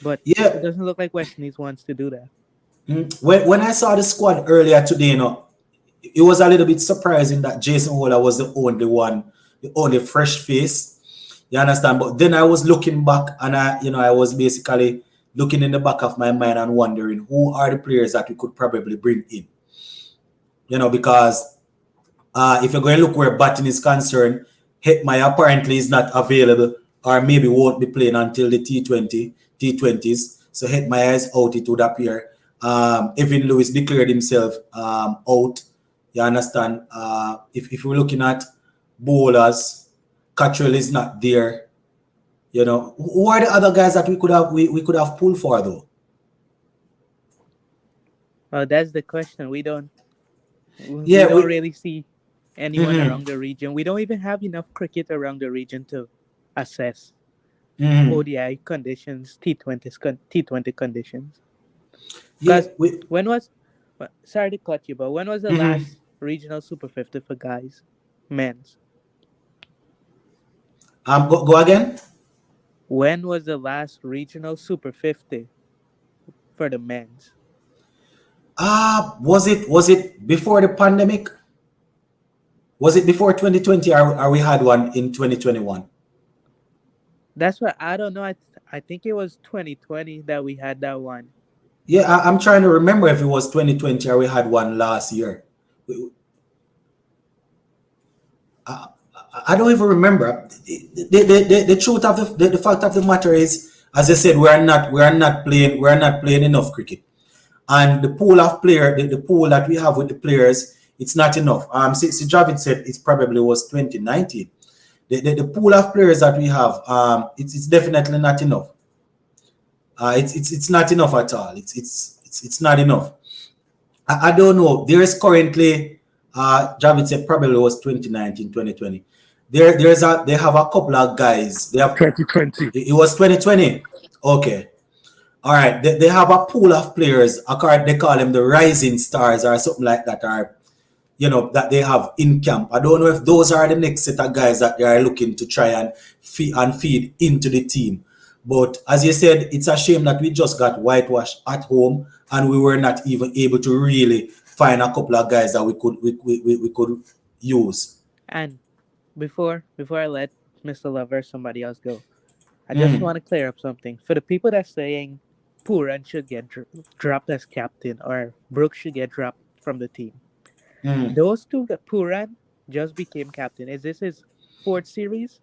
But it doesn't look like West Indies wants to do that. When I saw the squad earlier today, it was a little bit surprising that Jason Holder was the only fresh face. You understand? But then I was looking back, and I was basically looking in the back of my mind and wondering who are the players that we could probably bring in. Because if you're going to look where batting is concerned, Hetmyer apparently is not available, or maybe won't be playing until the T20s. So Hetmyer is out, it would appear. Evan Lewis declared himself out. You understand? If we're looking at bowlers, Cottrell is not there. Who are the other guys that we could have pulled for, though? Well, that's the question. We don't really see anyone around the region. We don't even have enough cricket around the region to assess ODI conditions, T20 conditions. Because sorry to cut you, but when was the last regional Super 50 for guys, men's? Go again. When was the last regional Super 50 for the men's? Was it before the pandemic? Was it before 2020 or we had one in 2021? That's what I don't know. I think it was 2020 that we had that one. Yeah, I'm trying to remember if it was 2020 or we had one last year. I don't even remember. The truth of the fact of the matter is, as I said, we are not playing enough cricket, and the pool of player, the pool that we have with the players, it's not enough. See, Javid said it probably was 2019. The pool of players that we have, it's definitely not enough. It's not enough at all. It's not enough. I don't know. There is currently, Javid said probably was 2019, 2020. They have a couple of guys. They have 2020. It was 2020. Okay. All right. They have a pool of players. They call them the rising stars or something like that, or that they have in camp. I don't know if those are the next set of guys that they are looking to try and feed into the team. But as you said, it's a shame that we just got whitewashed at home and we were not even able to really find a couple of guys that we could use. And before I let Mr. Lover somebody else go, I just want to clear up something. For the people that saying Pooran should get dropped as captain or Brooks should get dropped from the team, those two, Pooran just became captain. Is this his fourth series?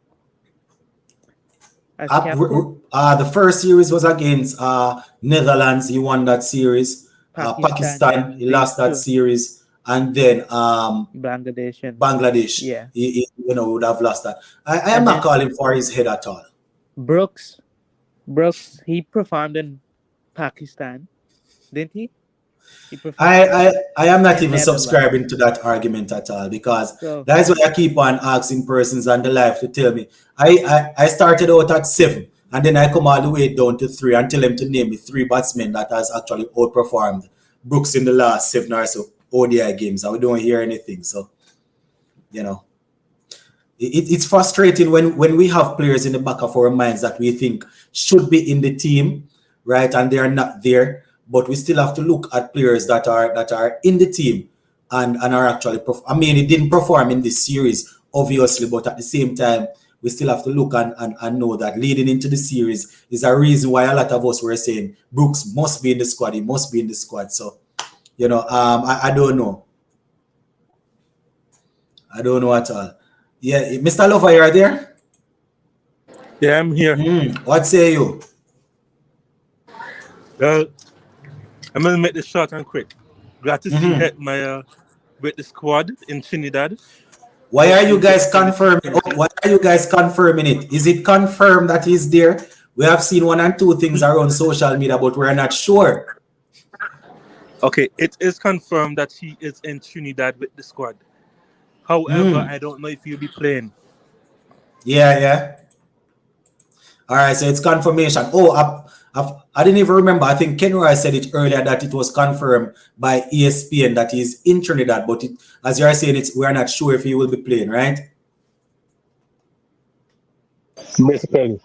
The first series was against Netherlands. He won that series. Pakistan, he lost that series, and then Bangladesh. Yeah, he would have lost that. I am not calling for his head at all. Brooks, he performed in Pakistan, didn't he? I am not even subscribing to that argument at all, because that's why I keep on asking persons on the live to tell me. I started out at 7 and then I come all the way down to 3 and tell them to name me 3 batsmen that has actually outperformed Brooks in the last 7 or so ODI games, and we don't hear anything. So, it's frustrating when we have players in the back of our minds that we think should be in the team, right, and they are not there. But we still have to look at players that are in the team and are actually it didn't perform in this series, obviously, but at the same time, we still have to look and know that leading into the series is a reason why a lot of us were saying Brooks must be in the squad, he must be in the squad. So, I don't know. I don't know at all. Yeah, Mr. Lover, you are there? Yeah, I'm here. What say you? Well, I'm gonna make this short and quick. Glad to see Hetmyer with the squad in Trinidad. Why are you guys confirming? Why are you guys confirming it? Is it confirmed that he's there? We have seen 1 and 2 things around social media, but we're not sure. Okay, it is confirmed that he is in Trinidad with the squad. However, I don't know if he'll be playing. Yeah. All right, so it's confirmation. I didn't even remember. I think Ken Roy said it earlier that it was confirmed by ESPN that he's in Trinidad, but as you are saying, we are not sure if he will be playing, right? Basically.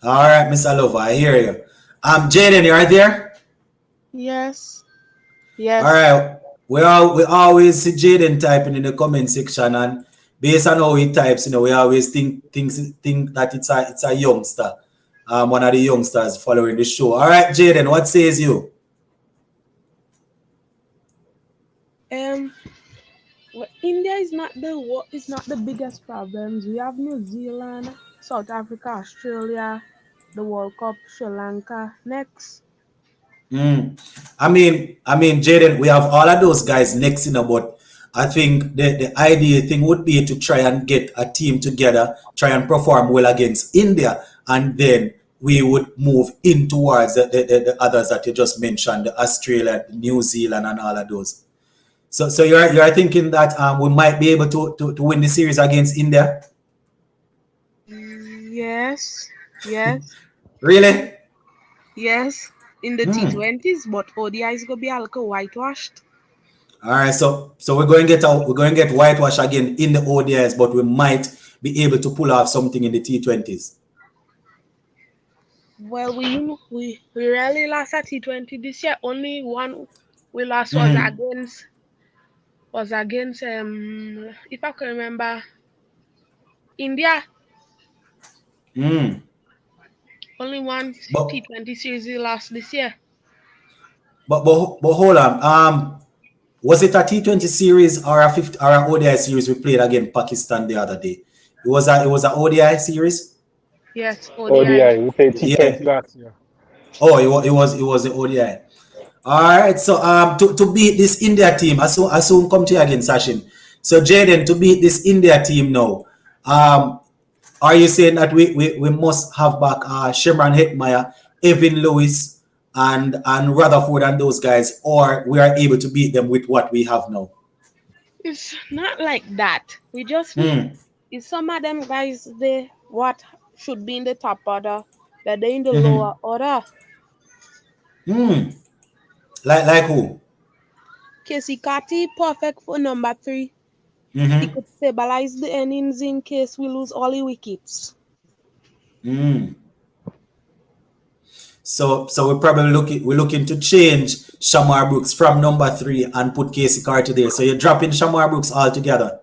All right, Mr. Lover, I hear you. Jaden, you are there? Yes. All right. We always see Jaden typing in the comment section, and based on how he types, we always think that it's a youngster. One of the youngsters following the show. All right, Jaden, what says you? Well, India is not the biggest problems. We have New Zealand, South Africa, Australia, the World Cup, Sri Lanka next. I mean, Jaden, we have all of those guys next, but I think the ideal thing would be to try and get a team together, try and perform well against India, and then we would move in towards the others that you just mentioned, the Australia, New Zealand, and all of those. So you're thinking that we might be able to win the series against India? Yes. Really? Yes. In the T20s, but ODI is gonna be a little whitewashed. All right, so we're going to get whitewashed again in the ODIs, but we might be able to pull off something in the T20s? Well, we rarely lost a T20 this year. Only one we lost was against if I can remember, India. Mm. Only one But, T20 series we lost this year. but hold on. Was it a T20 series or a ODI series we played against Pakistan the other day? It was a ODI series. Yes, ODI. We played T20 last year. Oh, it was the ODI. All right. So to beat this India team, I soon come to you again, Sachin. So Jaden, to beat this India team now, are you saying that we must have back Shimron Hetmeyer, Evan Lewis, and Rutherford and those guys, or we are able to beat them with what we have now? It's not like that. We just it's some of them guys they what should be in the top order, that they in the lower order. Like who? Casey Carty, perfect for number 3. He could stabilize the innings in case we lose all the wickets. So we're probably looking to change Shamar Brooks from number 3 and put Casey Carty there. So you're dropping Shamar Brooks altogether?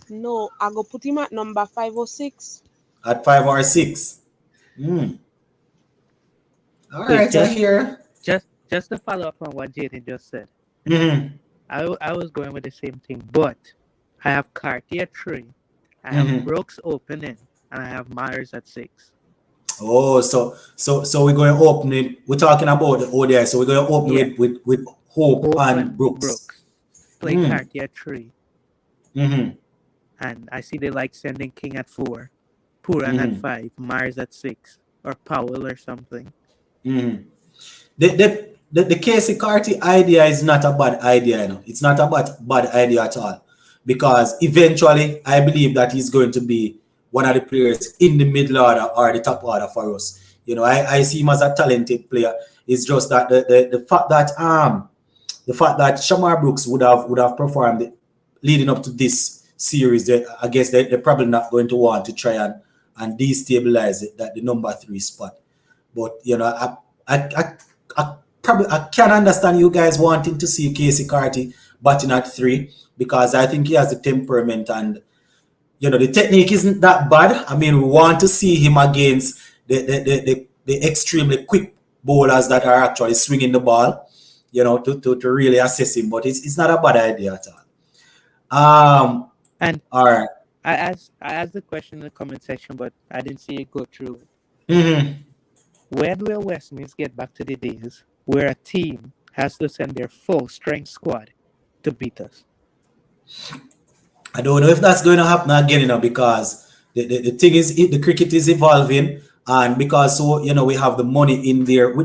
No, I go put him at number 5 or 6. At 5 or 6. All right, I hear. Just to follow up on what Jaden just said. I was going with the same thing, but I have Carty at 3, I have Brooks opening, and I have Myers at 6. Oh, so we're going to open it. We're talking about the ODI, so we're going to open it with Hope and Brooks. Play Carty at 3. And I see they like sending King at 4, Puran at 5, Myers at 6, or Powell or something. The Casey Carty idea is not a bad idea, you know. It's not a bad idea at all. Because eventually, I believe that he's going to be one of the players in the middle order or the top order for us. You know, I see him as a talented player. It's just that the fact that Shamar Brooks would have performed leading up to this series, I guess they're probably not going to want to try and destabilize the number 3 spot. But you know, I can understand you guys wanting to see Casey Carty batting at 3 because I think he has the temperament and you know the technique isn't that bad. I mean, we want to see him against the extremely quick bowlers that are actually swinging the ball, you know, to really assess him. But it's not a bad idea at all. And all right, I asked the question in the comment section, but I didn't see it go through. When will West Indies get back to the days where a team has to send their full strength squad to beat us? I don't know if that's going to happen again, you know, because the thing is, the cricket is evolving, and because so you know we have the money in there.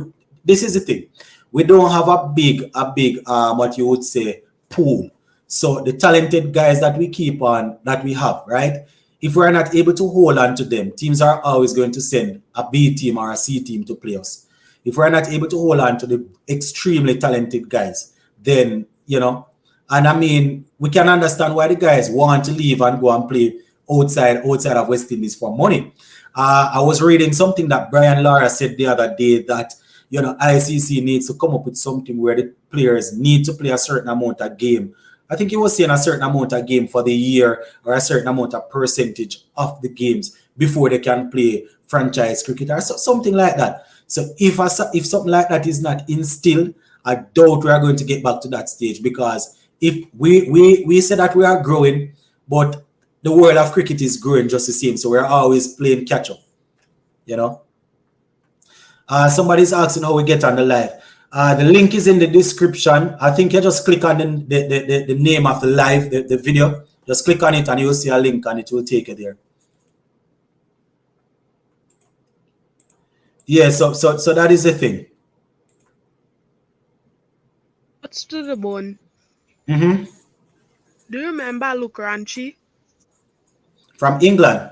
This is the thing, we don't have a big what you would say pool. So the talented guys that we keep on, that we have, right? If we're not able to hold on to them, teams are always going to send a B team or a C team to play us. If we're not able to hold on to the extremely talented guys, then, you know, and I mean, we can understand why the guys want to leave and go and play outside of West Indies for money. I was reading something that Brian Lara said the other day that, you know, ICC needs to come up with something where the players need to play a certain amount of game. I think he was saying a certain amount of game for the year or a certain amount of percentage of the games before they can play franchise cricket or something like that. So if something like that is not instilled, I doubt we are going to get back to that stage, because if we say that we are growing, but the world of cricket is growing just the same, so we're always playing catch up, you know. Somebody's asking how we get on the live. The link is in the description. I think you just click on the name of the live, the video. Just click on it and you'll see a link and it will take you there. Yeah, so that is the thing. What's to the bone? Do you remember Luke Ranchi? From England?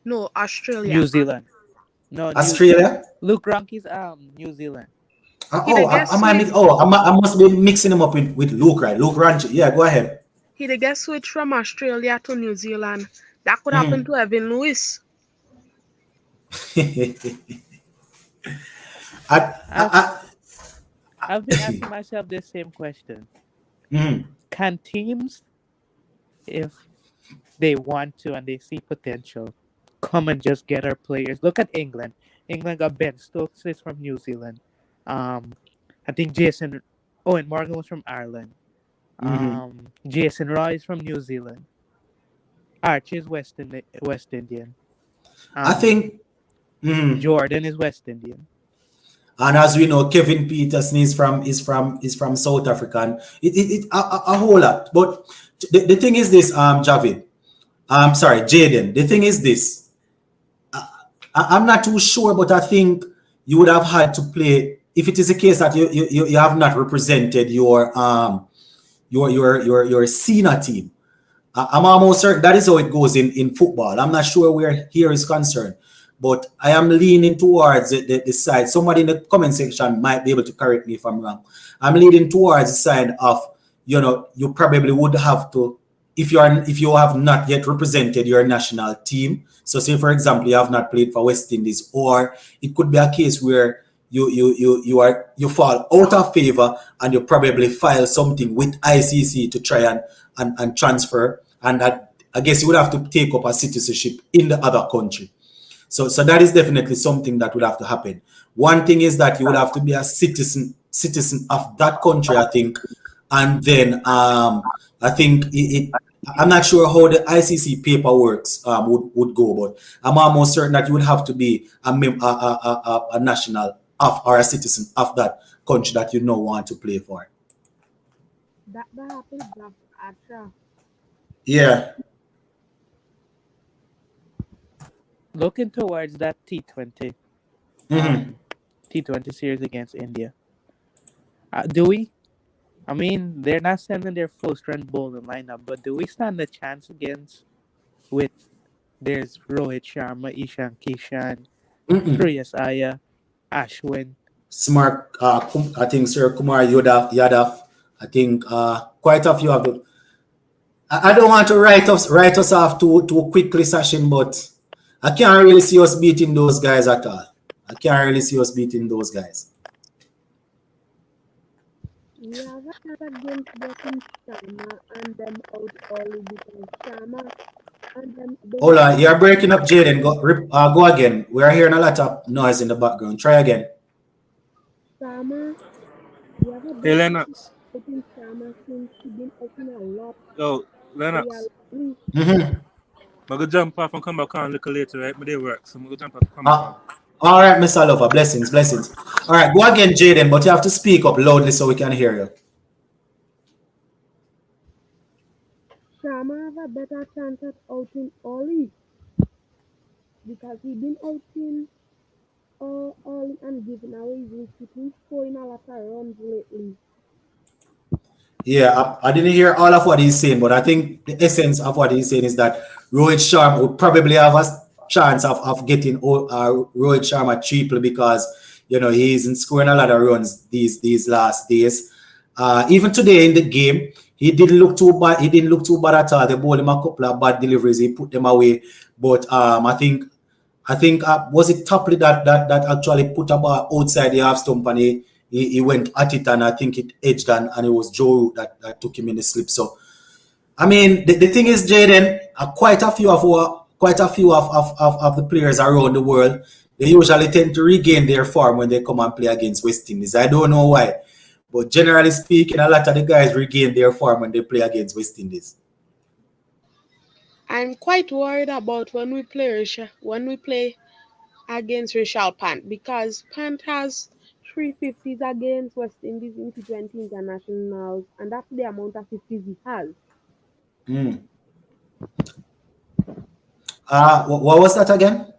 No, Australia. New Zealand. No, Australia? Luke Ranki's New Zealand. I must be mixing him up with Luke, right? Luke Ranchi. Yeah, go ahead. He did get switched from Australia to New Zealand. That could happen to Evan Lewis. I've been asking myself the same question. Can teams, if they want to and they see potential, come and just get our players? Look at England. England got Ben Stokes from New Zealand. I think Owen Morgan was from Ireland. Jason Roy is from New Zealand. Archie is West Indian. I think Jordan is West Indian. And as we know, Kevin Peterson is from South Africa. A whole lot. But the thing is this, Javid. Jaden. The thing is this. I'm not too sure, but I think you would have had to play, if it is a case that you have not represented your senior team. I'm almost certain that is how it goes in football. I'm not sure where here is concerned, but I am leaning towards the side. Somebody in the comment section might be able to correct me if I'm wrong. I'm leaning towards the side of, you probably would have to, if you have not yet represented your national team. So say, for example, you have not played for West Indies, or it could be a case where you fall out of favor and you probably file something with ICC to try and transfer, and that I guess you would have to take up a citizenship in the other country. So that is definitely something that would have to happen. One thing is that you would have to be a citizen of that country, I think, and then I think I'm not sure how the ICC paperwork would go, but I'm almost certain that you would have to be a national of or a citizen of that country that you want to play for. That happens after. Yeah. Looking towards that T20. T20 series against India. They're not sending their full-strength bowling lineup, but do we stand a chance there's Rohit Sharma, Ishan Kishan, Shreyas Iyer, Ashwin. Smart, I think Sir Kumar Yadav. I think quite a few of them. I don't want to write us off too quickly, Sachin, but I can't really see us beating those guys at all. I can't really see us beating those guys. We have a shot against getting Sharma and them out early because Sharma and them. Hold on, you're breaking up, Jaden. Go again. We are hearing a lot of noise in the background. Try again. Sharma, we have a Hey, Lennox. Sharma since she been open a lot. Yo, Lennox. I'm going to jump off and come back on a little later, right? My day work, so I'm going to jump off and come back on. All right, Mr. Lover. Blessings. All right, go again, Jaden, but you have to speak up loudly so we can hear you. Sharma have a better chance at outing Oli because he been outing Oli and giving away his keeping scoring a lot of runs lately. Yeah, I didn't hear all of what he's saying, but I think the essence of what he's saying is that Rohit Sharma would probably have a chance of getting Rohit Sharma triple because he isn't scoring a lot of runs these last days. Even today in the game, he didn't look too bad. He didn't look too bad at all. They bowled him a couple of bad deliveries. He put them away. But I think was it Topley that actually put a ball outside the half stump and he went at it, and I think it edged and it was Joe Root that took him in the slip. So the thing is, Jaden, quite a few of the players around the world, they usually tend to regain their form when they come and play against West Indies. I don't know why, but generally speaking, a lot of the guys regain their form when they play against West Indies. I'm quite worried about when we play against Rishabh Pant because Pant has 350s against West Indies in T20 internationals, and that's the amount of 50s he has. What was that again?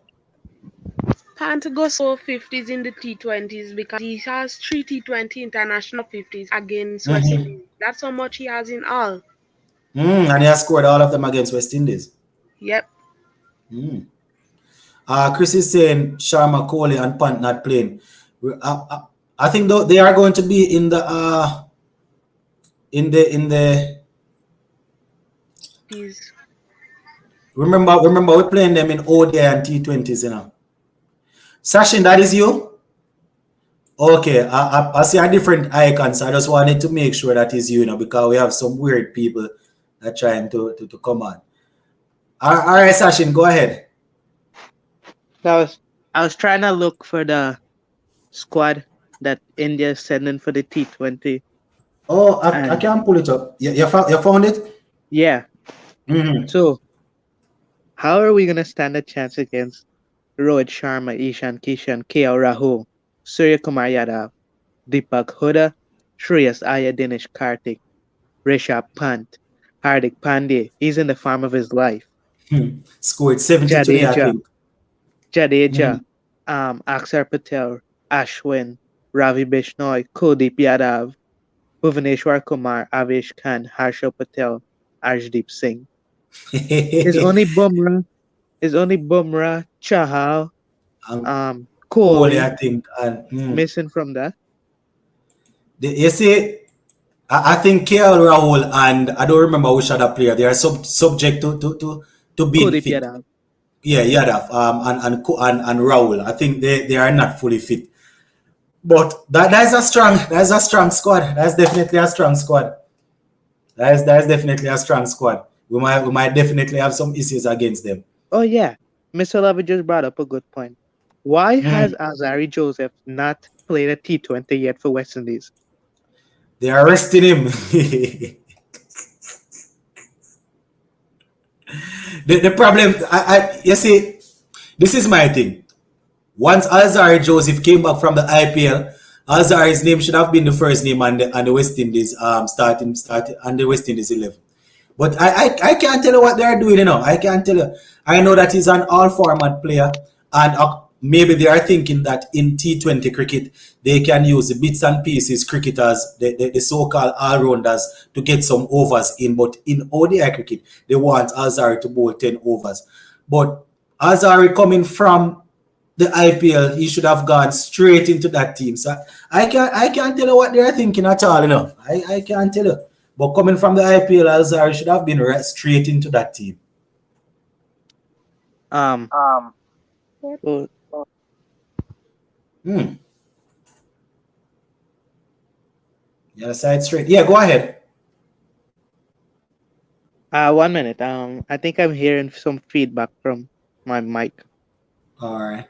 Pant goes so 50s in the T20s because he has 3 T20 international 50s against West Indies. That's how much he has in all. And he has scored all of them against West Indies. Yep. Chris is saying Sharma, Kohli, and Pant not playing. I think they are going to be in the Remember we're playing them in ODI and T20s, you know. Sachin, that is you? Okay, I see a different icon, so I just wanted to make sure that is you, you know, because we have some weird people that trying to come on. All right, Sachin, go ahead. I was trying to look for the squad that India is sending for the T20. Oh, I can't pull it up. You found it? Yeah. Mm-hmm. So, how are we gonna stand a chance against Rohit Sharma, Ishan Kishan, KL Rahul, Surya Kumar Yadav, Deepak Huda, Shreyas Iyer, Dinesh Karthik, Rishabh Pant, Hardik Pandya? He's in the form of his life. Scored 70 today, I think. Jadeja, Akshar Patel, Ashwin, Ravi Bishnoi, Kuldeep Yadav, Bhuvaneshwar Kumar, Avesh Khan, Harshal Patel, Arshdeep Singh. Is only Bumrah, Chahal, Kohli, I think, and missing from that. You see, I think KL Rahul and I don't remember which other player, they are subject to being Kuldeep fit. Yadav. Yeah, Yadav and Rahul. I think they are not fully fit. But that's a strong squad. That's definitely a strong squad. That's definitely a strong squad. We might definitely have some issues against them. Oh yeah, Mr. Lava just brought up a good point. Why has Azari Joseph not played a T20 yet for West Indies? They are resting him. the problem, you see, this is my thing. Once Azari Joseph came back from the IPL, Azari's name should have been the first name on the West Indies starting on the West Indies 11. But I can't tell you what they're doing, you know. I can't tell you. I know that he's an all-format player, and maybe they are thinking that in T20 cricket, they can use the bits and pieces cricketers, the so-called all-rounders, to get some overs in. But in ODI cricket, they want Azari to bowl 10 overs. But Azari coming from the IPL, he should have gone straight into that team. So I can't tell you what they're thinking at all, you know. I can't tell you. But coming from the IPL, Azari should have been straight into that team. Well, Yeah, side straight. Yeah, go ahead. 1 minute. I think I'm hearing some feedback from my mic. All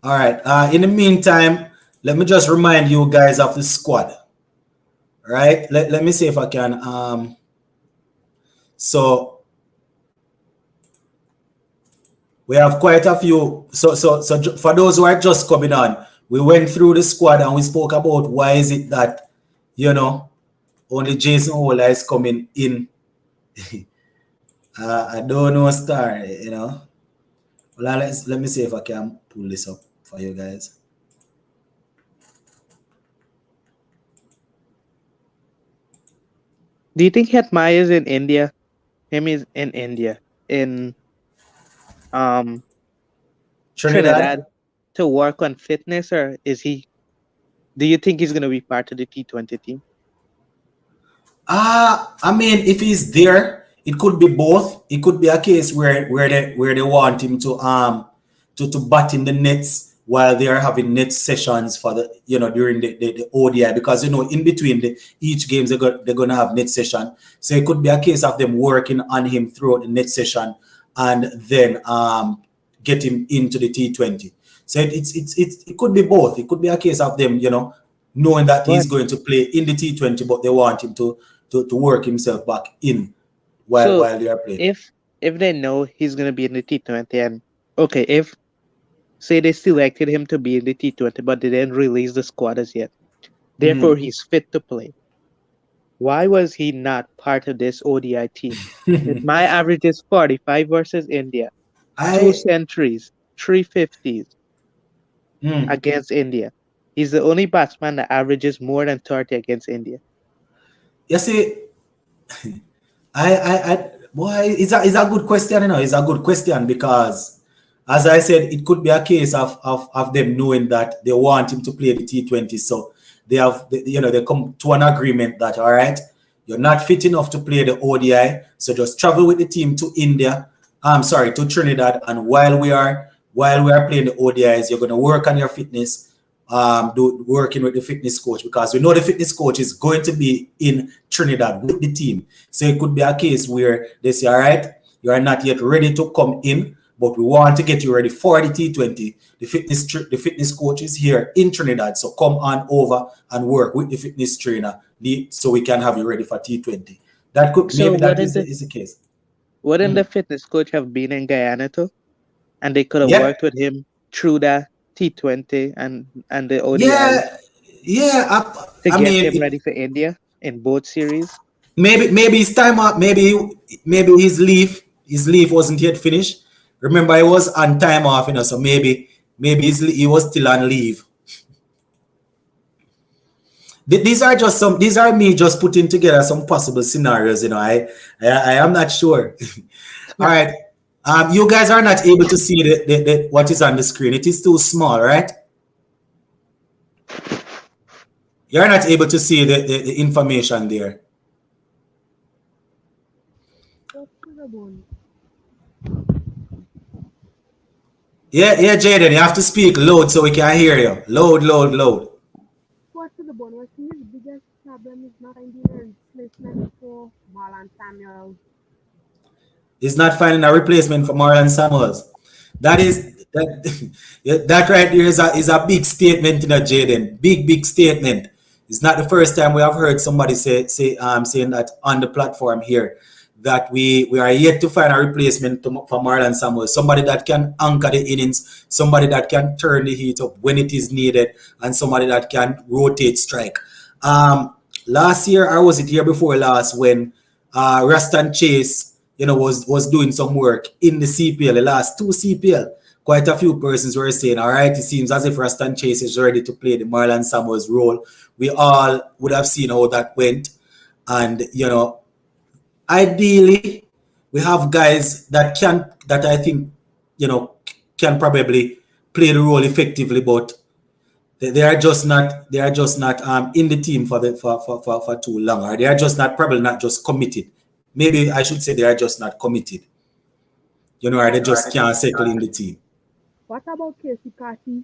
right. In the meantime, let me just remind you guys of the squad. Right? Let me see if I can. So we have quite a few. So for those who are just coming on, we went through the squad and we spoke about why is it that, you know, only Jason Ola is coming in. I don't know star, you know. Well, let me see if I can pull this up for you guys. Do you think Hetmai is in India? Him is in India. In Trinidad to work on fitness, or is he? Do you think he's going to be part of the T20 team? I mean, if he's there, it could be both. It could be a case where they want him to bat in the nets while they are having net sessions for the, you know, during the ODI, because, you know, in between each games they're gonna have net session. So it could be a case of them working on him throughout the net session and then get him into the T20. So it could be both. It could be a case of them, you know, knowing that he's going to play in the T20, but they want him to work himself back in while they are playing. If they know he's gonna be in the T20, and okay, if say they selected him to be in the T20, but they didn't release the squad as yet, therefore he's fit to play, why was he not part of this ODI team? My average is 45 versus India, 2 centuries, 350s against India. He's the only batsman that averages more than 30 against India. You see, boy, it's a good question, you know. It's a good question because, as I said, it could be a case of them knowing that they want him to play the T20. So they have, you know, they come to an agreement that, all right, You're not fit enough to play the ODI, so just travel with the team to India. To Trinidad, and while we are playing the ODIs, you're going to work on your fitness, working with the fitness coach, because we know the fitness coach is going to be in Trinidad with the team. So it could be a case where they say, all right, you are not yet ready to come in, but we want to get you ready for the T20. The fitness coach is here in Trinidad, so come on over and work with the fitness trainer so we can have you ready for T20. That could maybe that is the case. Wouldn't the fitness coach have been in Guyana too? And they could have worked with him through that T20 and the ODI. To get him ready for India in both series. Maybe his time up. Maybe his leave wasn't yet finished. Remember, he was on time off, so maybe he was still on leave. These are me just putting together some possible scenarios. I am not sure. All right. You guys are not able to see the what is on the screen. It is too small, right? You're not able to see the information there. Yeah, Jaden, you have to speak loud so we can hear you. Loud. To the bone, what's his biggest problem is not finding a replacement for Marlon Samuels. He's not finding a replacement for Marlon Samuels. That right there is a big statement, Jaden. Big statement. It's not the first time we have heard somebody saying that on the platform here, that we are yet to find a replacement for Marlon Samuels. Somebody that can anchor the innings, somebody that can turn the heat up when it is needed, and somebody that can rotate strike. Last year, or was it year before last, when Ruston Chase, was doing some work in the CPL, the last two CPL, quite a few persons were saying, all right, it seems as if Ruston Chase is ready to play the Marlon Samuels role. We all would have seen how that went. And, ideally, we have guys that I think, can probably play the role effectively, but they are just not in the team for too long, or they are probably not just committed. Maybe I should say they are just not committed. Or they just can't settle in the team. What about Casey Carty?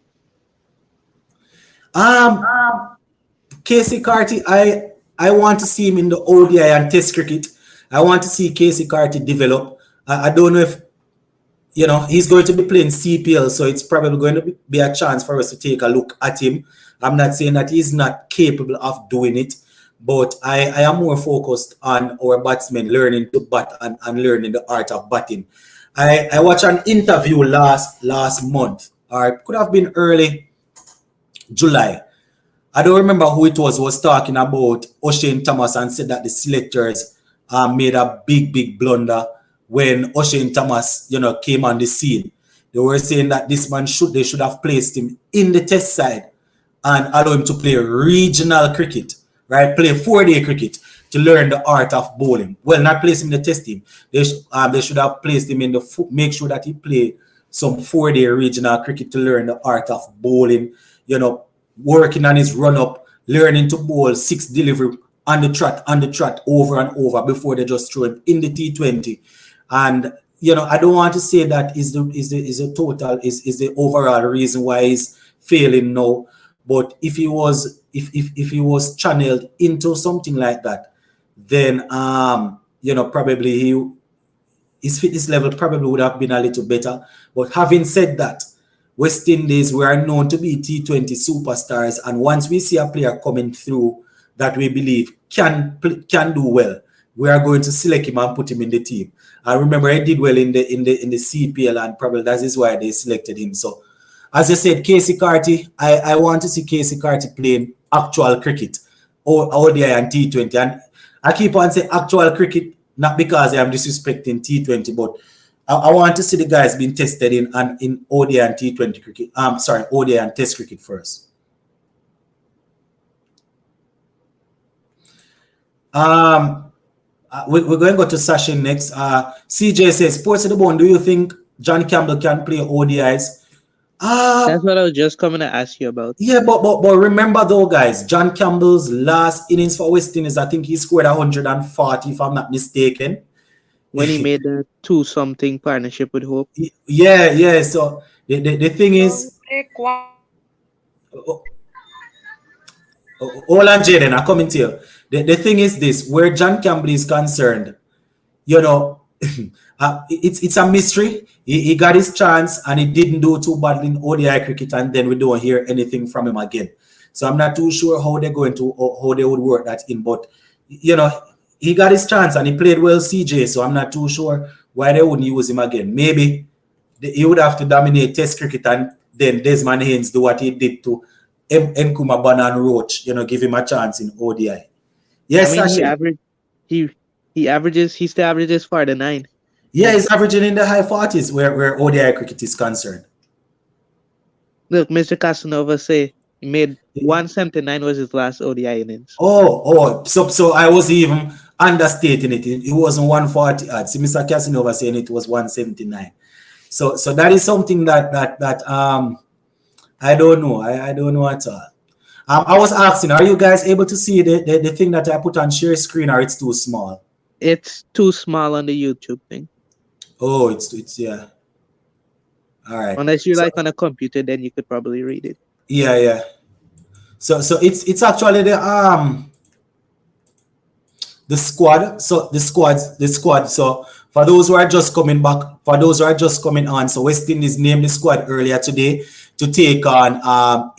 Casey Carty, I want to see him in the ODI and Test cricket. I want to see Casey Carty develop. I don't know if, he's going to be playing CPL, so it's probably going to be a chance for us to take a look at him. I'm not saying that he's not capable of doing it, but I am more focused on our batsmen learning to bat and learning the art of batting. I watched an interview last month, or it could have been early July. I don't remember who it was talking about Oshane Thomas, and said that the selectors made a big blunder when Oshane Thomas, came on the scene. They were saying that this man they should have placed him in the Test side and allow him to play regional cricket, right? Play 4-day cricket to learn the art of bowling. Well, not place him in the Test team. They should have placed him in make sure that he played some 4-day regional cricket to learn the art of bowling, working on his run-up, learning to bowl 6 delivery on the trot over and over before they just throw him in the T20. And I don't want to say that is the overall reason why he's failing now. But if he was channeled into something like that, then probably his fitness level probably would have been a little better. But having said that, West Indies, we are known to be T20 superstars, and once we see a player coming through that we believe can do well, we are going to select him and put him in the team. I remember he did well in the CPL, and probably that is why they selected him. So, as I said, Casey Carty, I want to see Casey Carty playing actual cricket, or ODI and T20. And I keep on saying actual cricket, not because I am disrespecting T20, but I want to see the guys being tested in ODI and T20 cricket. ODI and Test cricket first. We're going to go to Sachin next. CJ says, Sports of the Bone, do you think John Campbell can play ODIs? That's what I was just coming to ask you about. Yeah, but remember though, guys, John Campbell's last innings for West Indies, I think he scored 140, if I'm not mistaken. When he made the 2-something partnership with Hope. Yeah. So the thing is, hold on, Jaden, I'm coming to you. The thing is this, where John Campbell is concerned, you know, it's a mystery. He got his chance and he didn't do too badly in ODI cricket, and then we don't hear anything from him again. So I'm not too sure how they're going to, or how they would work that in. But, you know, he got his chance and he played well, CJ. So I'm not too sure why they wouldn't use him again. Maybe he would have to dominate Test cricket, and then Desmond Haynes do what he did to Nkrumah Bonner and Roach, you know, give him a chance in ODI. Yes, I mean, he still averages for the 9. Yeah, he's averaging in the high 40s where ODI cricket is concerned. Look, Mr. Casanova say he made 179 was his last ODI innings. So I was even understating it. It wasn't 140 odd. See, Mr. Casanova saying it was 179. So that is something that I don't know. I don't know at all. I was asking, are you guys able to see the thing that I put on share screen, or it's too small? It's too small on the YouTube thing. Oh, it's yeah. All right. Unless you like on a computer, then you could probably read it. Yeah. So it's actually the squad. So the squad. So for those who are just coming back, for those who are just coming on, so West Indies named the squad earlier today to take on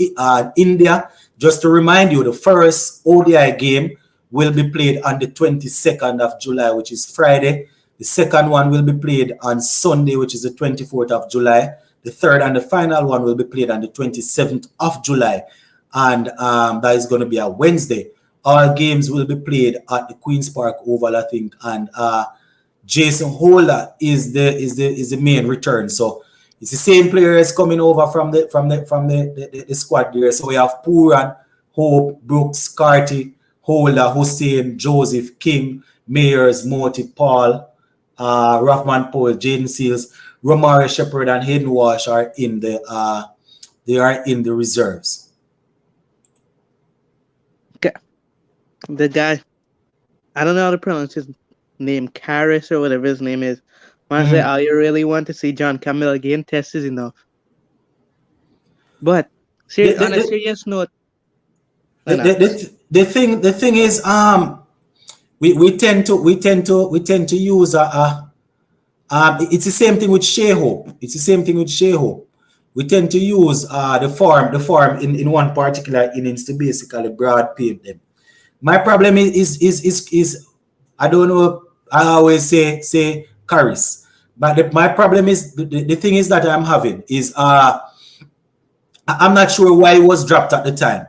India. Just to remind you, the first ODI game will be played on the 22nd of July, which is Friday. The second one will be played on Sunday, which is the 24th of July. The third and the final one will be played on the 27th of July. And that is going to be a Wednesday. All games will be played at the Queen's Park Oval, I think. And Jason Holder is the main return. So it's the same players coming over from the squad there. So we have Pooran, Hope, Brooks, Carty, Holder, Hussein, Joseph, King, Mayers, Moti, Paul, Rahman Paul, Jaden Seals, Romari Shepherd, and Hayden Walsh are in the reserves. Okay. The guy, I don't know how to pronounce his name, Karras or whatever his name is. I say, oh, you really want to see John Campbell again? Test is enough. But on a serious note, the thing is, we tend to use it's the same thing with Shea Hope. We tend to use the form in one particular innings to basically broad paint them. My problem is I don't know. I always say Karras. But my problem is the thing is that I'm having is I'm not sure why he was dropped at the time.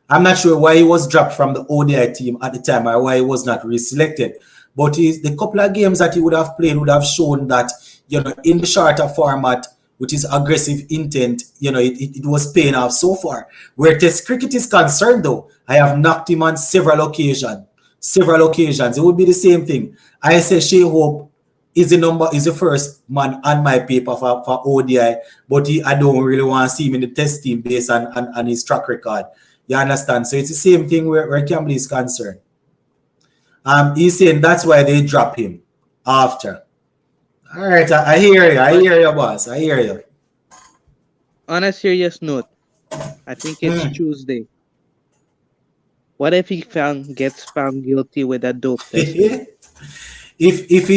I'm not sure why he was dropped from the ODI team at the time, or why he was not reselected. But the couple of games that he would have played would have shown that, you know, in the shorter format, which is aggressive intent, you know, it was paying off so far. Where Test cricket is concerned, though, I have knocked him on several occasions. It would be the same thing. I say Shea Hope is the first man on my paper for ODI, but I don't really want to see him in the Test team based on his track record. You understand? So it's the same thing where Campbell is concerned. He's saying that's why they drop him after. All right, I hear you, boss. I hear you. On a serious note, I think it's Tuesday. What if he gets found guilty with a dope test? If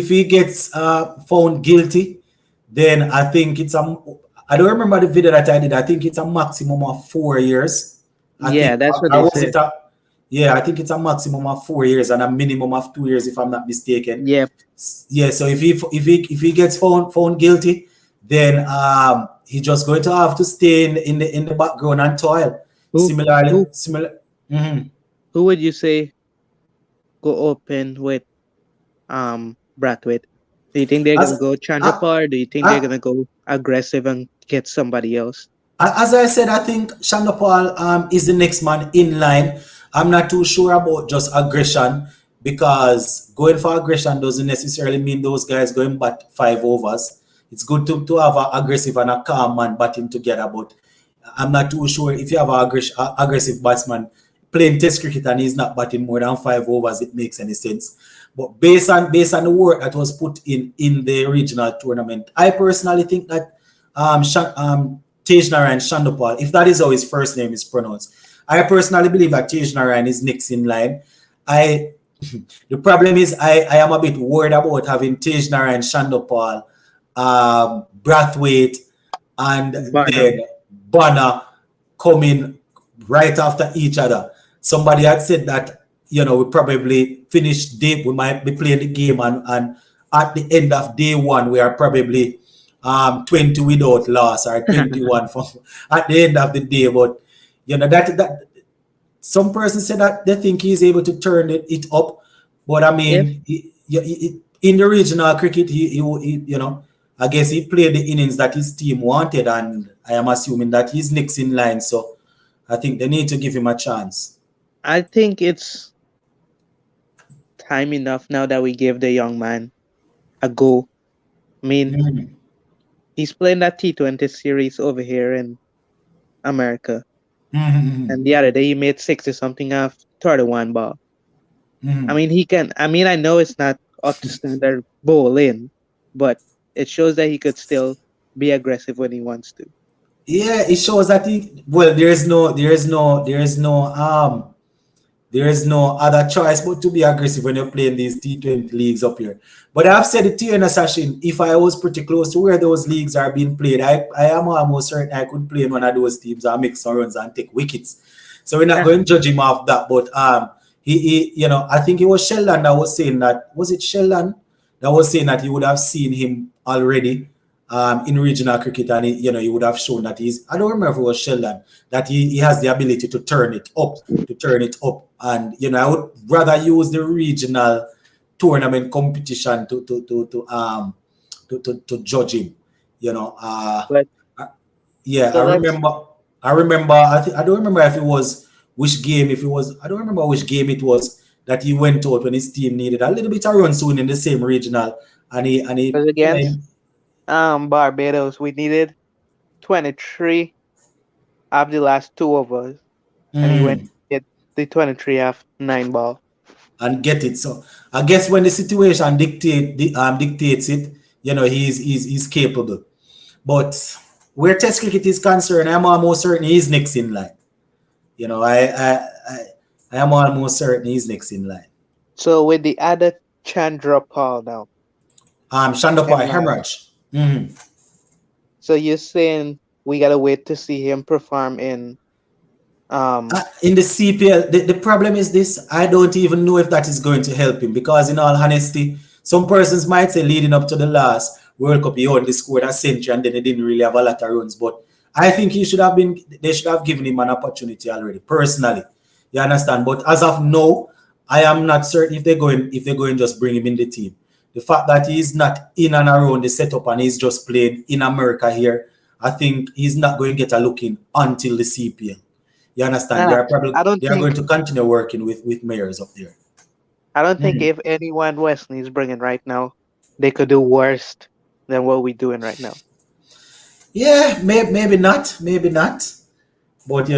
he gets found guilty, then I think it's I don't remember the video that I did. I think it's a maximum of 4 years. That's what they said. I think it's a maximum of 4 years and a minimum of 2 years, if I'm not mistaken. Yep. Yeah. So if he gets found guilty, then he's just going to have to stay in the background and toil. Similar. Mm-hmm. Who would you say go open with Brathwaite? Do you think they're going to go Chandrapal, or do you think they're going to go aggressive and get somebody else? As I said, I think Chandrapal is the next man in line. I'm not too sure about just aggression, because going for aggression doesn't necessarily mean those guys going bat 5 overs. It's good to have an aggressive and a calm man batting together, but I'm not too sure if you have an aggressive batsman playing Test cricket and he's not batting more than 5 overs, it makes any sense. But based on the work that was put in the regional tournament, I personally think that Tej Narayan Shandopal, if that is how his first name is pronounced, I personally believe that Tej Narayan is next in line. The problem is I am a bit worried about having Tej Narayan Shandopal, Brathwaite, and then Bonner coming right after each other. Somebody had said that, we probably finish we might be playing the game and at the end of day one, we are probably 20 without loss or 21 at the end of the day. But, that some persons say that they think he's able to turn it up. But I mean, in the regional cricket, he I guess he played the innings that his team wanted, and I am assuming that he's next in line. So I think they need to give him a chance. I think it's time enough now that we give the young man a go. I mean, he's playing that T20 series over here in America. And the other day he made 60-something off 31 ball. I mean, I know it's not up to standard bowling, but it shows that he could still be aggressive when he wants to. Yeah, it shows that there is no other choice but to be aggressive when you're playing these T20 leagues up here. But I've said it to you in a session, if I was pretty close to where those leagues are being played, I am almost certain I could play in one of those teams and make some runs and take wickets. So we're not going to judge him off that. But he I think it was Sheldon that was saying that. Was it Sheldon that was saying that you would have seen him already in regional cricket, and he would have shown that I don't remember if it was Sheldon, that he has the ability to turn it up, and I would rather use the regional tournament competition to judge him. But yeah, so I remember. I don't remember if it was which game. I don't remember which game it was that he went out when his team needed a little bit of run soon in the same regional, and he was against Barbados. We needed 23 of the last 2 overs, and he went to get the 23 off 9 ball and get it. So I guess when the situation dictates it, he's capable. But where Test cricket is concerned, I'm almost certain he's next in line. I am almost certain he's next in line. So with the added Chandra Paul now, Shandopal Hemorrhage. So you're saying we gotta wait to see him perform in the CPL? The problem is this: I don't even know if that is going to help him, because, in all honesty, some persons might say leading up to the last World Cup he only scored a century and then he didn't really have a lot of runs. But I think they should have given him an opportunity already, personally. You understand? But as of now, I am not certain if they're going just bring him in the team. The fact that he's not in and around the setup and he's just playing in America here, I think he's not going to get a look in until the CPL. You understand? They are going to continue working with Mayers up there. I don't think if anyone Wesley is bringing right now, they could do worse than what we're doing right now. Yeah, maybe not. But,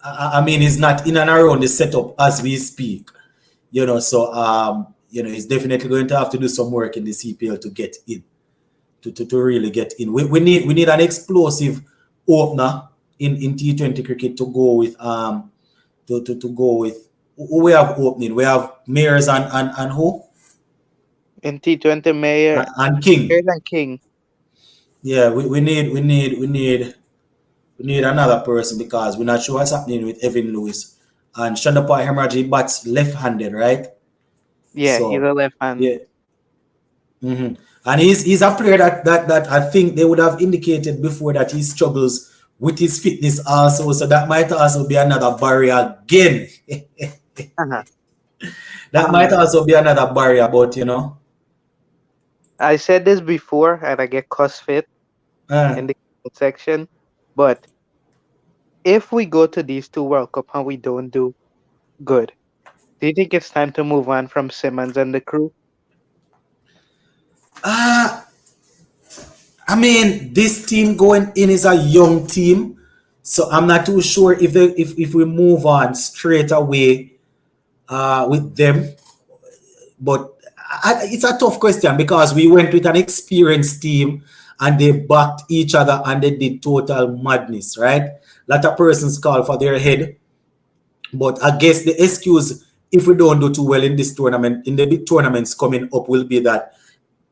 I mean, he's not in and around the setup as we speak. So, he's definitely going to have to do some work in the CPL to get in, to really get in. We need an explosive opener in T20 cricket to go with to go with. Who we have opening? We have Mayers and who? In T20, Mayer and King. Mayers and King. Yeah, we need another person, because we're not sure what's happening with Evan Lewis. And Shandopal Hemorrhage bats left-handed, right? Yeah, so, he's a left-handed. Yeah. And he's a player that I think they would have indicated before that he struggles with his fitness also. So that might also be another barrier again. That might also be another barrier, but I said this before, and I get CrossFit in the section, but if we go to these 2 World Cup and we don't do good, do you think it's time to move on from Simmons and the crew? I mean, this team going in is a young team, so I'm not too sure if we move on straight away with them. But it's a tough question because we went with an experienced team and they backed each other and they did total madness, right? A lot of persons call for their head, but I guess the excuse if we don't do too well in this tournament, in the big tournaments coming up, will be that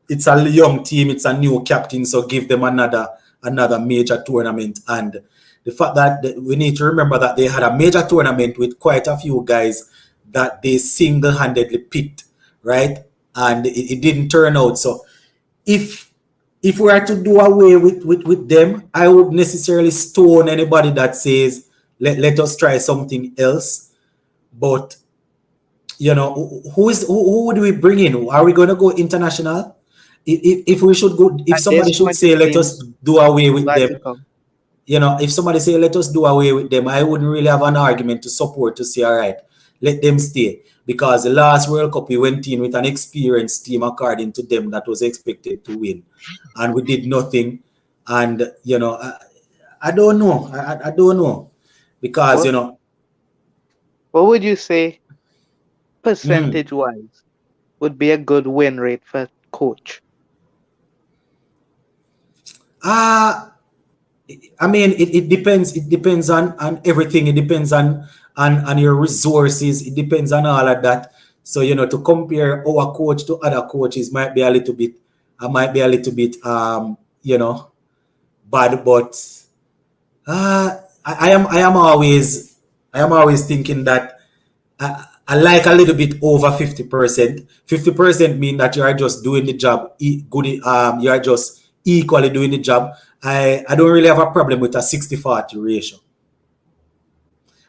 it's a young team, it's a new captain, so give them another major tournament. And the fact that we need to remember that they had a major tournament with quite a few guys that they single-handedly picked, right? And it didn't turn out. So if we are to do away with them, I would necessarily stone anybody that says let us try something else. But you know, who would we bring in? Are we going to go international? If we should go, if somebody should say let us do away with them, you know, if somebody say let us do away with them, I wouldn't really have an argument to support to say all right, let them stay, because the last World Cup we went in with an experienced team according to them that was expected to win, and we did nothing. And you know, I don't know, I don't know, because you know, what would you say percentage-wise would be a good win rate for coach? I mean, it depends. It depends on everything. It depends on your resources. It depends on all of that. So you know, to compare our coach to other coaches might be a little bit, you know, bad. But I am always thinking that I like a little bit over 50%. 50% mean that you are just doing the job good. You are just equally doing the job. I don't really have a problem with a 60-40 ratio.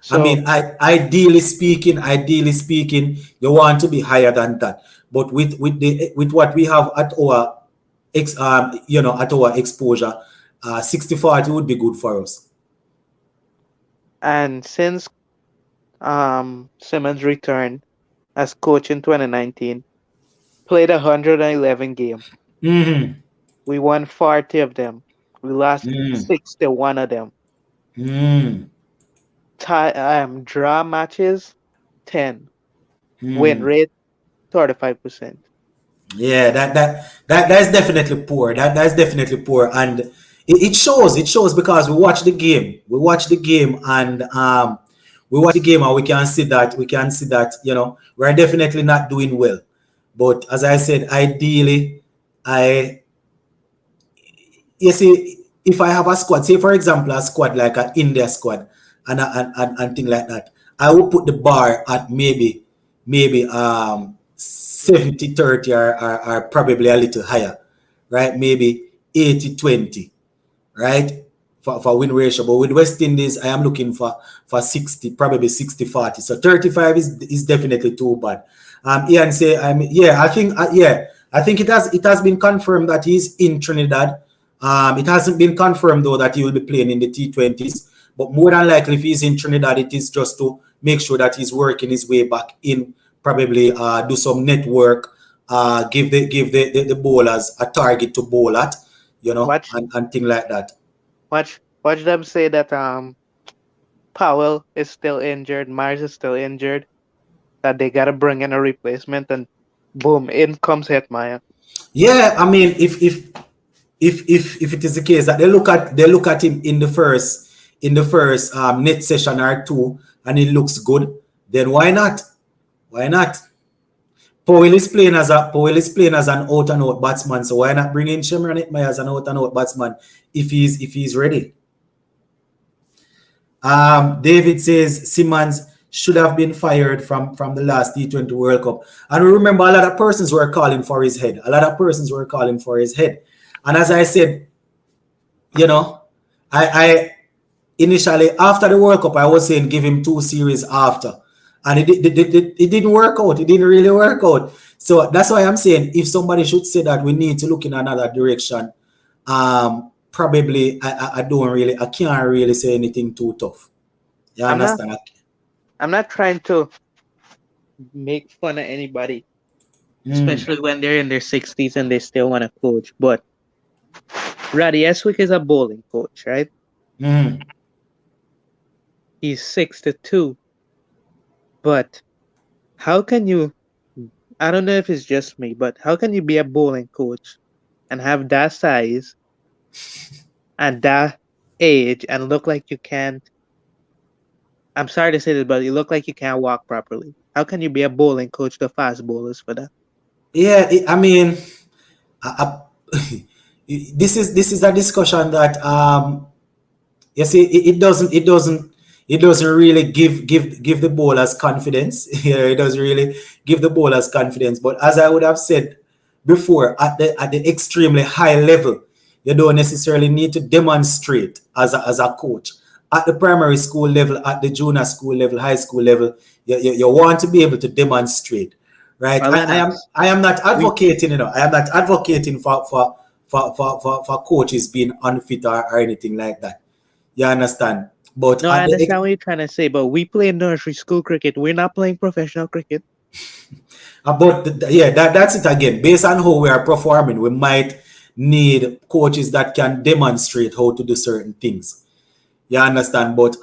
So, I mean, ideally speaking, you want to be higher than that. But with what we have at our you know, at our exposure, 60-40 would be good for us. And since Simmons returned as coach in 2019, played 111 games. We won 40 of them. We lost 61 of them. Draw matches, 10. Win rate, 35%. Yeah, that's definitely poor. That's definitely poor, and it shows. It shows because we watch the game. We watch the game, and we can see that you know, we're definitely not doing well. But as I said, ideally, you see, if I have a squad, say for example a squad like an India squad and thing like that, I will put the bar at maybe 70-30 or probably a little higher, right? Maybe 80-20, right? For win ratio. But with West Indies, I am looking for 60, probably 60-40. So 35 is definitely too bad. Ian say, I think it has been confirmed that he's in Trinidad. It hasn't been confirmed though that he will be playing in the T20s. But more than likely, if he's in Trinidad, it is just to make sure that he's working his way back in. Probably do some network, give the bowlers a target to bowl at, you know, and thing like that. Watch them say that Powell is still injured, Mars is still injured, that they gotta bring in a replacement, and boom, in comes Hetmyer. Yeah, I mean, if it is the case that they look at him in the first net session or two, and it looks good, then why not? Why not? Powell is playing as an out and out batsman, so why not bring in Shimron Hetmyer as an out and out batsman if he's ready? David says Simmons should have been fired from the last T20 World Cup. And remember, a lot of persons were calling for his head. And as I said, you know, I initially, after the World Cup, I was saying give him 2 series after. And it didn't work out. It didn't really work out. So that's why I'm saying if somebody should say that we need to look in another direction, probably I can't really say anything too tough. You understand? I'm not trying to make fun of anybody, especially when they're in their 60s and they still want to coach. But Roddy Eswick is a bowling coach, right? Mm. He's 6'2", but how can you? I don't know if it's just me, but how can you be a bowling coach and have that size and that age and look like you can't? I'm sorry to say this, but you look like you can't walk properly. How can you be a bowling coach to fast bowlers for that? Yeah, I mean, I, this is a discussion that you see it doesn't really give the bowlers confidence. Yeah, it doesn't really give the bowlers confidence. But as I would have said before, at the extremely high level, you don't necessarily need to demonstrate as a coach. At the primary school level, at the junior school level, high school level, you want to be able to demonstrate, right? Well, I am not advocating, I am not advocating for coaches being unfit or anything like that. You understand? But No, I understand what you're trying to say, but we play nursery school cricket. We're not playing professional cricket. yeah, that's it again. Based on how we are performing, we might need coaches that can demonstrate how to do certain things. You understand? But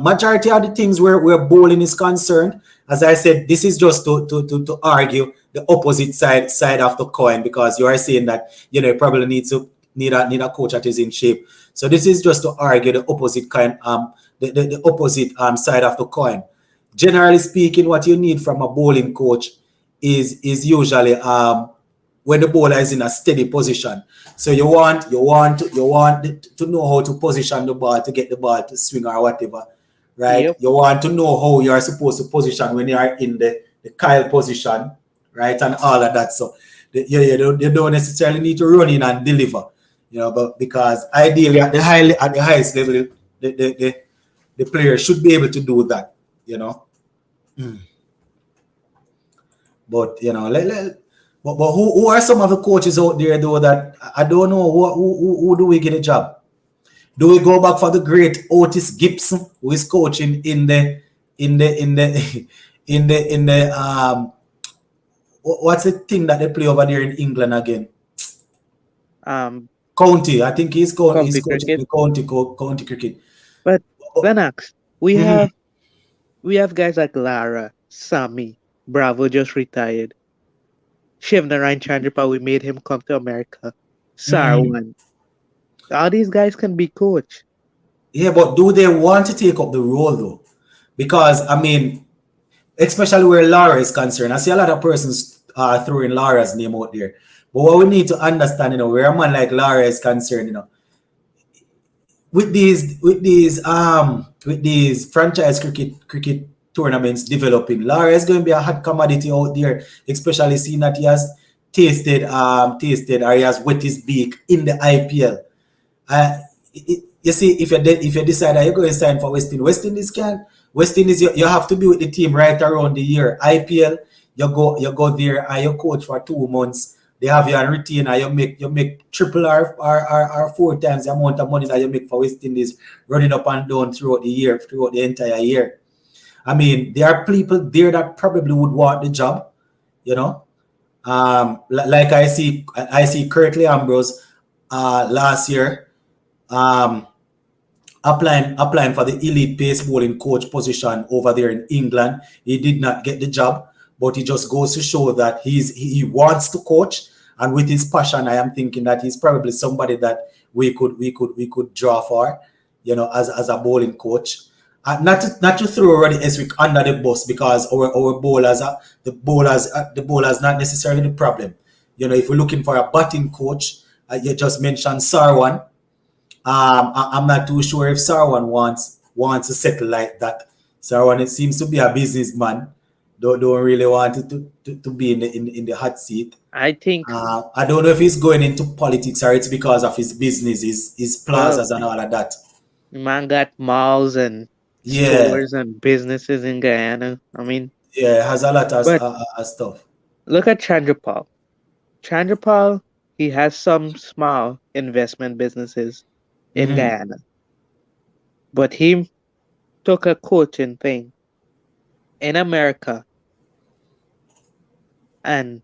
majority of the things where bowling is concerned, as I said, this is just to argue the opposite side of the coin, because you are saying that you probably need a coach that is in shape. So this is just to argue the opposite the opposite side of the coin. Generally speaking, what you need from a bowling coach is usually when the bowler is in a steady position. So you want to know how to position the ball to get the ball to swing or whatever, right? Yep. You want to know how you are supposed to position when you are in the Kyle position, right, and all of that. So you don't necessarily need to run in and deliver, but because ideally at the highest level, the player should be able to do that, But but who are some of the coaches out there though that I don't know who do we get a job? Do we go back for the great Otis Gibson, who is coaching in the what's the thing that they play over there in England again? County. I think he's coaching the county cricket. But Lennox, we have guys like Lara, Sammy, Bravo just retired. Shivnarine Chandrapal, we made him come to America. Sarwan. All these guys can be coached. Yeah, but do they want to take up the role though? Because I mean, especially where Lara is concerned, I see a lot of persons throwing Lara's name out there. But what we need to understand, where a man like Lara is concerned, with these franchise cricket tournaments developing, Lara is going to be a hot commodity out there, especially seeing that he has tasted or he has wet his beak in the IPL. You see, if you decide that you're going to sign for West Indies, you have to be with the team right around the year. IPL, you go there and you coach for 2 months. They have you on retainer. You make triple or 4 times the amount of money that you make for West Indies, running up and down throughout the entire year. I mean, there are people there that probably would want the job, like I see Curtly Ambrose last year applying for the elite pace bowling coach position over there in England. He did not get the job, but it just goes to show that he wants to coach, and with his passion, I am thinking that he's probably somebody that we could draw for, as a bowling coach. Not to throw Roddy Eswick under the bus, because our bowlers the bowlers not necessarily the problem. If we're looking for a batting coach, you just mentioned Sarwan. I'm not too sure if Sarwan wants to settle like that. Sarwan, it seems to be a businessman. Don't really want to be in the hot seat. I think I don't know if he's going into politics or it's because of his business, his plazas and all of that. Man got malls and stores and businesses in Guyana. I mean, it has a lot of stuff. Look at Chandrapal. Chandrapal, he has some small investment businesses in Guyana, but he took a coaching thing in America, and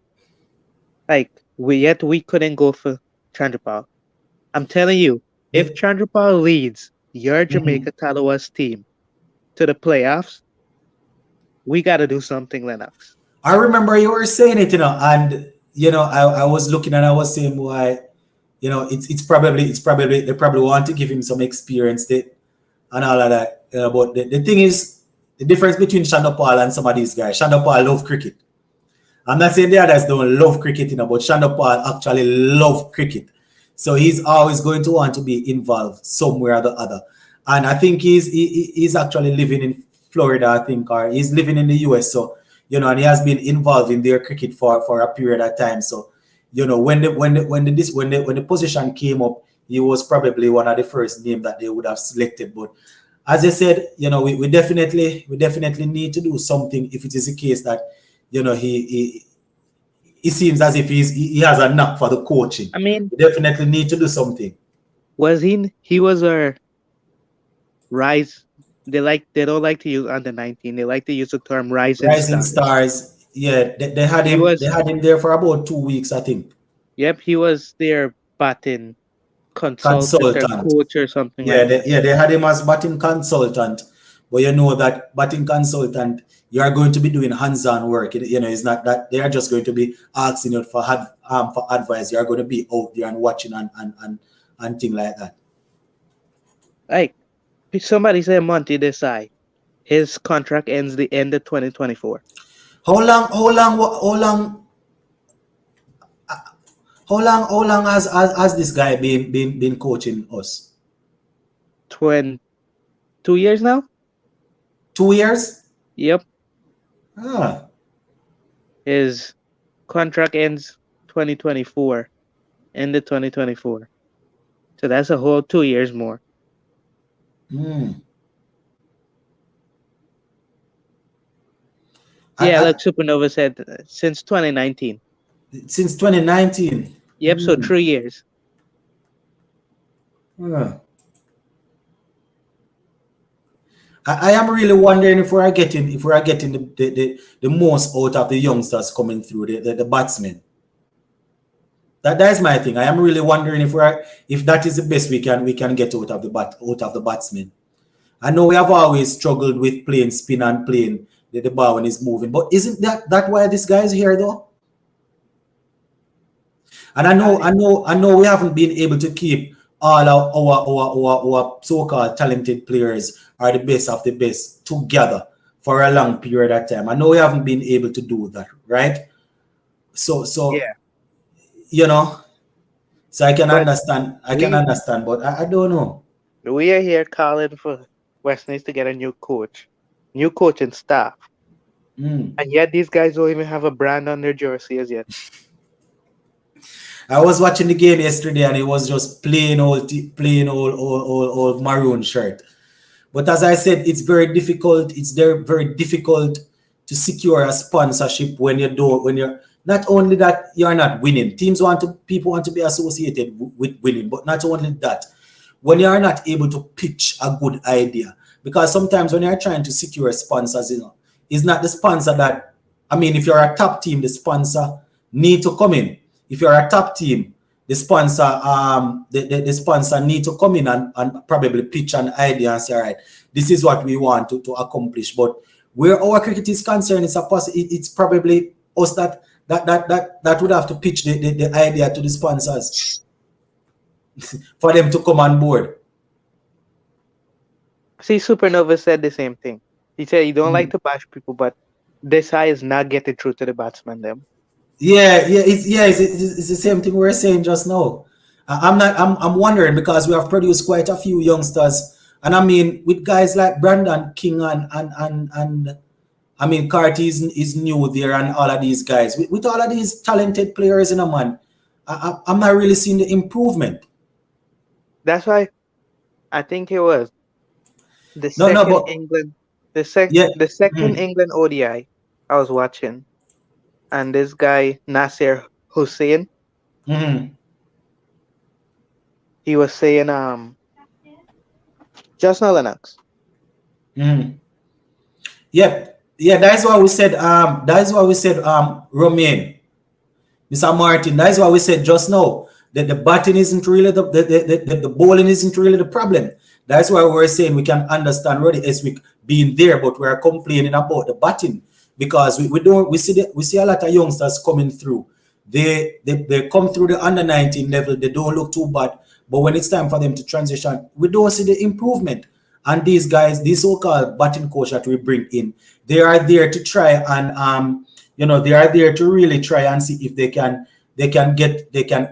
we couldn't go for Chandrapal, I'm telling you, if Chandrapal leads your Jamaica Talawas team to the playoffs, we got to do something, Lennox. I remember you were saying it, and I was looking and I was saying why, it's probably they probably want to give him some experience and all of that. But the thing is, the difference between Shandopal and some of these guys, Shandopal love cricket. I'm not saying the others don't love cricket, but Shandopal actually love cricket. So he's always going to want to be involved somewhere or the other. And I think he's actually living in Florida, I think, or he's living in the US. So, and he has been involved in their cricket for a period of time. So, when the position came up, he was probably one of the first names that they would have selected. But as I said, we definitely need to do something if it is the case that, he seems as if he has a knack for the coaching. I mean, we definitely need to do something. He was our rise. They don't like to use under 19. They like to use the term rising stars. Yeah, they had him. They had him there for about 2 weeks, I think. Yep, he was their batting consultant. Or coach or something. Yeah, they had him as batting consultant. But you know that batting consultant, you are going to be doing hands-on work. It's not that they are just going to be asking you for advice. You are going to be out there and watching and things like that. Like somebody said, Monty Desai, his contract ends the end of 2024. How long has this guy been coaching us? 2 years now. 2 years? Yep. Ah. His contract ends 2024, end of 2024. So that's a whole 2 years more. Mm. Yeah, like Supernova said, since 2019. Since 2019? Yep, so 3 years. Ah. I am really wondering if we are getting the most out of the youngsters coming through, the batsmen. That is my thing. I am really wondering if that is the best we can get out of the batsmen. I know we have always struggled with playing spin and playing the ball when it's moving, but isn't that why this guy is here though? And I know we haven't been able to keep all our so-called talented players are the best of the best together for a long period of time. I know we haven't been able to do that, right? So yeah. So I can understand, but I don't know. We are here calling for West Indies to get a new coaching staff. And yet these guys don't even have a brand on their jersey as yet. I was watching the game yesterday and it was just plain old maroon shirt. But as I said, it's very difficult. It's very difficult to secure a sponsorship when you're not only that you're not winning. People want to be associated with winning, but not only that, when you are not able to pitch a good idea, because sometimes when you're trying to secure sponsors, it's not the sponsor that, if you're a top team, the sponsor need to come in. If you're a top team, the sponsor the sponsor need to come in and probably pitch an idea and say, all right, this is what we want to accomplish. But where our cricket is concerned, it's probably us that would have to pitch the idea to the sponsors for them to come on board. See, Supernova said the same thing. He said he don't like to bash people, but Desai is not getting through to the batsman them. It's the same thing we were saying just now. I'm wondering because we have produced quite a few youngsters, and with guys like Brandon King and Carty is new there, and all of these guys with all of these talented players in a man, I'm not really seeing the improvement. That's why I think it was the second England ODI I was watching. And this guy, Nasir Hussain, he was saying, just now Lennox. Yeah, that's why we said, Romain, Mr. Martin, that's why we said just now the batting isn't really the bowling isn't really the problem. That's why we're saying we can understand Roddy Eswick being there, but we're complaining about the batting because we see a lot of youngsters coming through. They come through the under 19 level, they don't look too bad, but when it's time for them to transition, we don't see the improvement. And these guys, these so-called batting coach that we bring in, they are there to try and they are there to really try and see if they can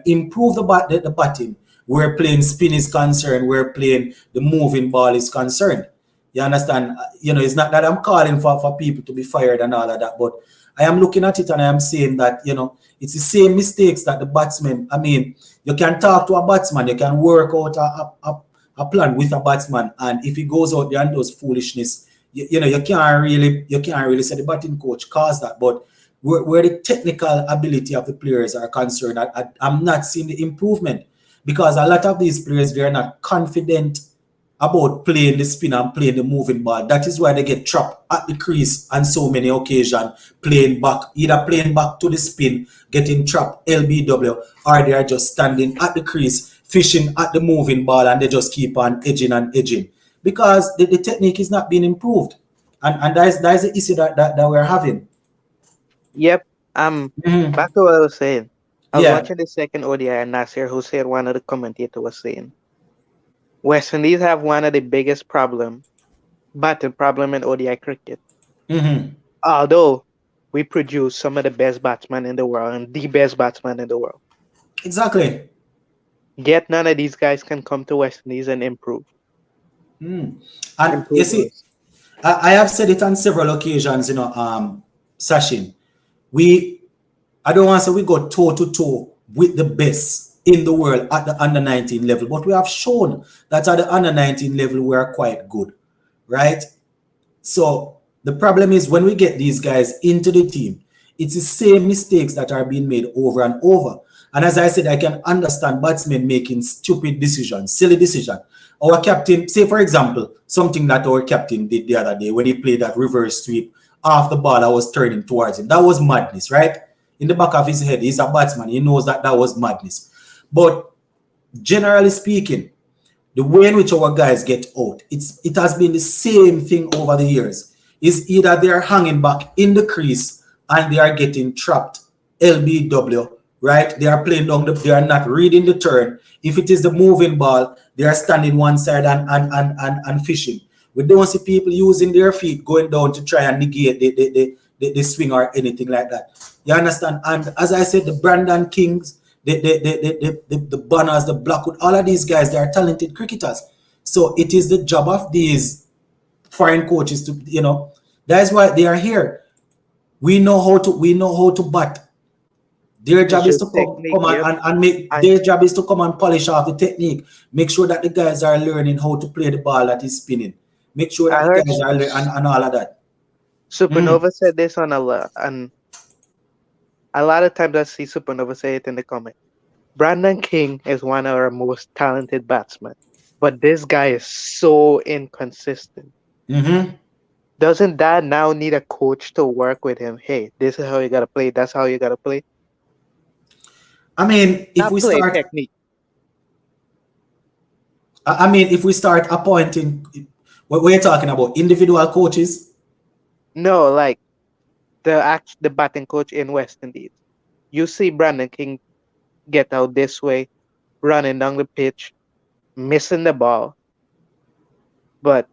improve the batting. Where playing spin is concerned, where playing the moving ball is concerned. You understand? It's not that I'm calling for people to be fired and all of that, but I am looking at it and I am saying that, it's the same mistakes that the batsmen, you can talk to a batsman, you can work out a plan with a batsman, and if he goes out there and does foolishness, you can't really say the batting coach caused that, but where the technical ability of the players are concerned, I'm not seeing the improvement. Because a lot of these players, they're not confident about playing the spin and playing the moving ball. That is why they get trapped at the crease on so many occasions, either playing back to the spin, getting trapped LBW, or they are just standing at the crease, fishing at the moving ball, and they just keep on edging and edging. Because the technique is not being improved. And that is the issue that we're having. Yep. Back to what I was saying. I was watching the second ODI and Nasir Hussain, one of the commentators, was saying West Indies have one of the biggest batting problem in ODI cricket. Although we produce some of the best batsmen in the world and the best batsman in the world. Exactly. Yet none of these guys can come to West Indies and improve. And you see, I have said it on several occasions, Sachin. I don't want to say we go toe-to-toe with the best in the world at the under 19 level, but we have shown that at the under 19 level, we are quite good, right? So the problem is when we get these guys into the team, it's the same mistakes that are being made over and over. And as I said, I can understand batsmen making stupid decisions, silly decisions. Our captain, say for example, something that our captain did the other day when he played that reverse sweep off the ball, I was turning towards him. That was madness, right? In the back of his head, he's a batsman. He knows that was madness. But generally speaking, the way in which our guys get out, it has been the same thing over the years. Is either they are hanging back in the crease and they are getting trapped, LBW, right? They are playing down they are not reading the turn. If it is the moving ball, they are standing one side and fishing. We don't see people using their feet going down to try and negate the swing or anything like that. You understand? And as I said, the Brandon Kings, the Banners, the Blackwood, all of these guys, they are talented cricketers. So it is the job of these foreign coaches to, that is why they are here. We know how to bat. Their job is to come and make their job is to come and polish off the technique. Make sure that the guys are learning how to play the ball that is spinning. Make sure that the guys are learning and all of that. Supernova said this on a lot of times I see Supernova say it in the comment. Brandon King is one of our most talented batsmen, but this guy is so inconsistent. Doesn't that now need a coach to work with him? Hey, this is how you gotta play. That's how you gotta play. I mean, if we start technique. if we start appointing, what we're talking about, individual coaches. No, like the batting coach in West Indies. You see Brandon King get out this way, running down the pitch, missing the ball. But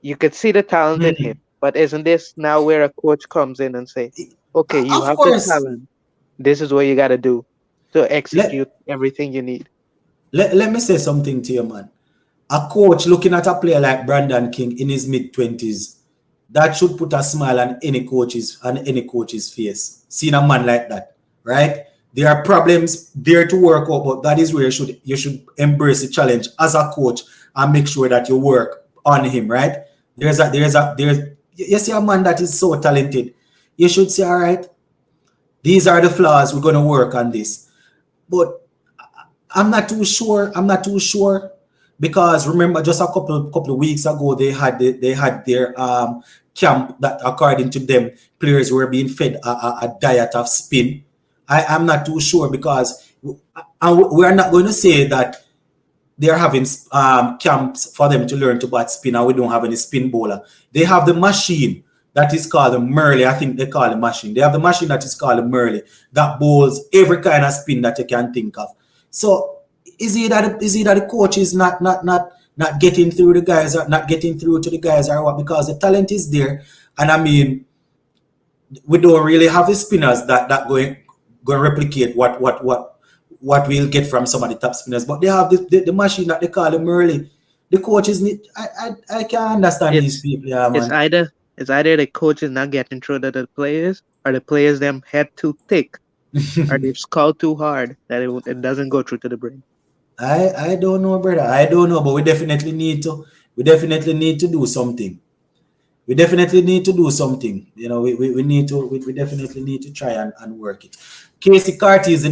you could see the talent in him. But isn't this now where a coach comes in and say, okay, you have the talent. This is what you got to do to execute everything you need. Let me say something to you, man. A coach looking at a player like Brandon King in his mid-20s, that should put a smile on any coach's face. Seeing a man like that, right? There are problems there to work out, but that is where you should embrace the challenge as a coach and make sure that you work on him, right? You see a man that is so talented, you should say, all right, these are the flaws, we're going to work on this. But I'm not too sure because remember just a couple of weeks ago they had their camp that according to them players were being fed a diet of spin. I'm not too sure because and we are not going to say that they are having camps for them to learn to bat spin, and we don't have any spin bowler. They have the machine that is called the Murley. I think they call the machine. They have the machine that is called the Murley that bowls every kind of spin that you can think of. So is it that the coach is not getting through the guys, or not getting through to the guys, or what? Because the talent is there, and I mean, we don't really have the spinners that going to replicate what we'll get from some of the top spinners. But they have the machine that they call the Murley. The coaches need. I can't understand these people. Yeah, man. It's either the coach is not getting through to the players, or the players them head too thick, or they've scored too hard that it doesn't go through to the brain. I don't know, brother. I don't know, but we definitely need to do something. We definitely need to do something. You know, we definitely need to try and work it. Casey Carty is the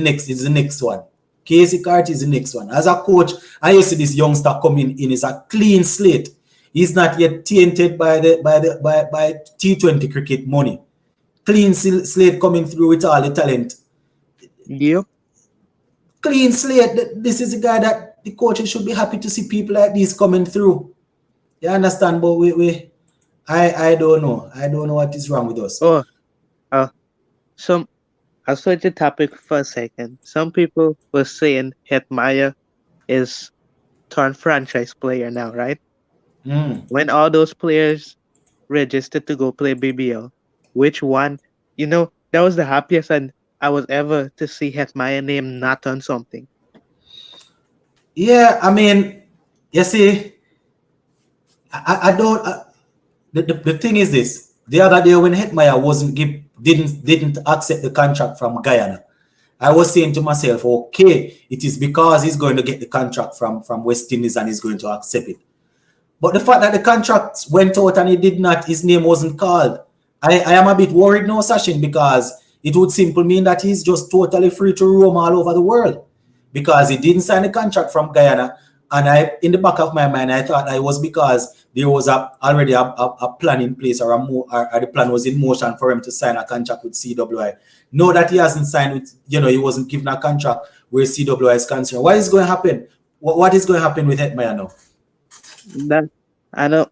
next one. Casey Carty is the next one. As a coach, I used to see this youngster coming in is a clean slate. He's not yet tainted by T20 cricket money. Clean slate coming through with all the talent. Yep. Clean slate. This is a guy that the coaches should be happy to see people like this coming through. You understand? But I don't know. I don't know what is wrong with us. I'll switch the topic for a second. Some people were saying Hetmyer is turned franchise player now, right? When all those players registered to go play BBL, which one? You know, that was the happiest I was ever to see Hetmyer name not on something. Yeah, I mean, you see, I don't. The thing is this: the other day when Hetmyer didn't accept the contract from Guyana, I was saying to myself, okay, it is because he's going to get the contract from West Indies and he's going to accept it. But the fact that the contract went out and his name wasn't called, I am a bit worried now, Sachin, because it would simply mean that he's just totally free to roam all over the world, because he didn't sign a contract from Guyana. And in the back of my mind, I thought that it was because there was already a plan in place, or the plan was in motion for him to sign a contract with CWI. Know that he hasn't signed with, he wasn't given a contract where CWI is concerned. What is going to happen? What is going to happen with Hetmyer now?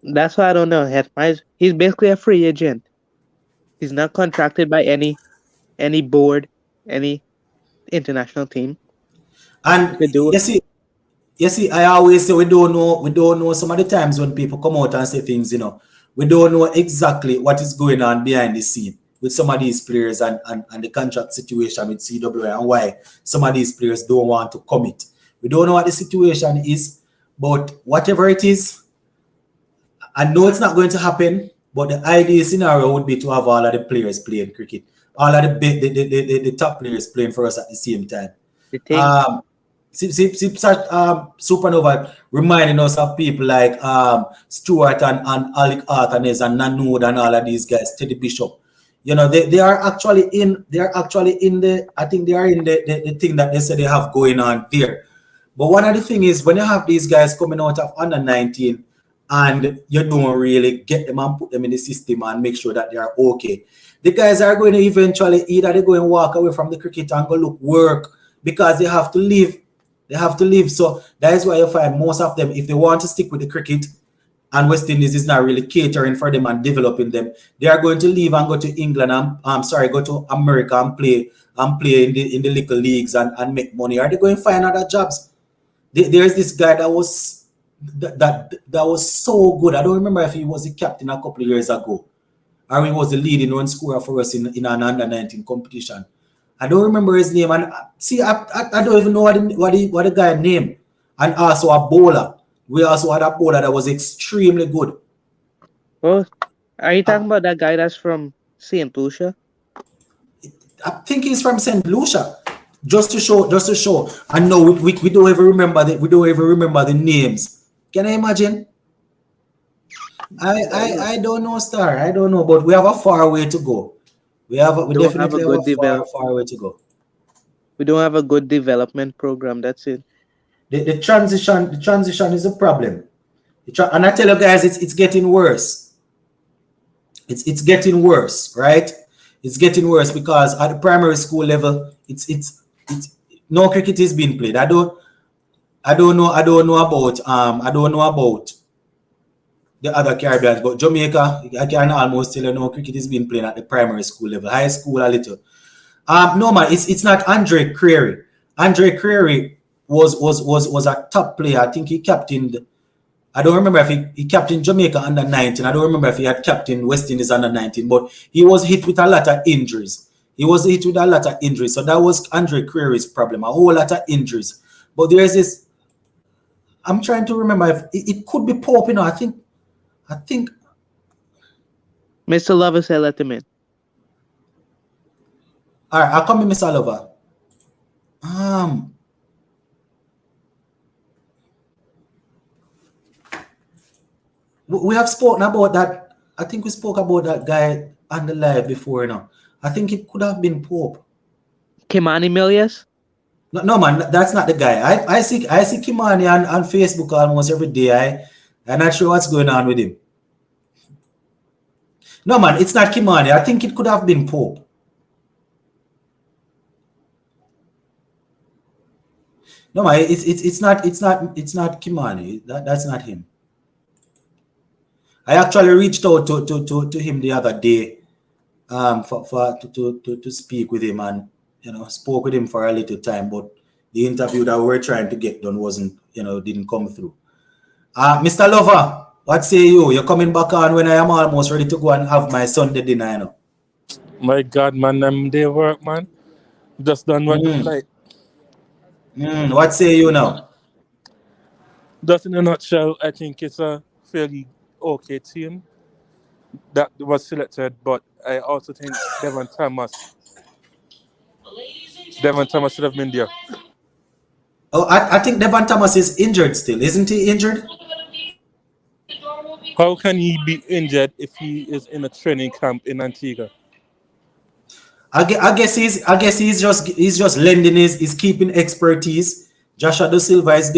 That's why I don't know. Hetmyer, he's basically a free agent. He's not contracted by any board, any international team. And you see, I always say we don't know some of the times when people come out and say things, we don't know exactly what is going on behind the scene with some of these players and the contract situation with CWI, and why some of these players don't want to commit. We don't know what the situation is, but whatever it is, I know it's not going to happen, but the ideal scenario would be to have all of the players playing cricket, all of the top players playing for us at the same time. Supernova reminding us of people like Stuart and Alec Arthanes and Nanood and all of these guys, Teddy Bishop. They are actually in the I think they are in the thing that they say they have going on there. But one of the things is, when you have these guys coming out of under 19 and you don't really get them and put them in the system and make sure that they are okay, the guys are going to eventually either they go and walk away from the cricket and go look work, because they have to live. So that is why you find most of them, if they want to stick with the cricket and West Indies is not really catering for them and developing them, they are going to leave and go to England and go to America and play in the little leagues and make money. Are they going to find other jobs? There's this guy that was so good. I don't remember if he was the captain a couple of years ago, or he was the leading run scorer for us in an under 19 competition. I don't remember his name, and see, I don't even know what the guy named. And also a bowler. We also had a bowler that was extremely good. Oh, are you talking about that guy that's from St. Lucia? I think he's from St. Lucia. Just to show. And no, we don't even remember the names. Can I imagine? I don't know, Star. I don't know, but we have a far way to go. We definitely have a far way to go. We don't have a good development program. That's it. The transition is a problem. And I tell you guys, it's getting worse. It's getting worse, right? It's getting worse because at the primary school level, no cricket is being played. I don't know about the other Caribbeans, but Jamaica, I can almost tell you no cricket is being played at the primary school level, high school a little. No man, it's not Andre Creary. Andre Creary was a top player. I think he captained. I don't remember if he captained Jamaica under 19. I don't remember if he had captained West Indies under 19, but he was hit with a lot of injuries. So that was Andre Creary's problem, a whole lot of injuries. But there's this, I'm trying to remember if it could be Pope, you know, I think. Mr. Lover said let him in. All right, I'll come in, Mr. Lover. We have spoken about that. I think we spoke about that guy on the live before, you know. I think it could have been Pope. Kimani Milius? No, man, that's not the guy. I see Kimani on Facebook almost every day. I'm not sure what's going on with him. No, man, it's not Kimani. I think it could have been Pope. No, man, it's not Kimani. That's not him. I actually reached out to him the other day, to speak with him, and you know, spoke with him for a little time, but the interview that we were trying to get done didn't come through. Mr. Lover, what say you? You're coming back on when I am almost ready to go and have my Sunday dinner, you know. My God, man, I'm day work, man. Just done work tonight. What say you now? Just in a nutshell, I think it's a fairly okay team that was selected, but I also think Devon Thomas should have been there. Oh, I think Devon Thomas is injured still, isn't he injured? How can he be injured if he is in a training camp in Antigua? I guess he's just lending his keeping expertise. Joshua Da Silva is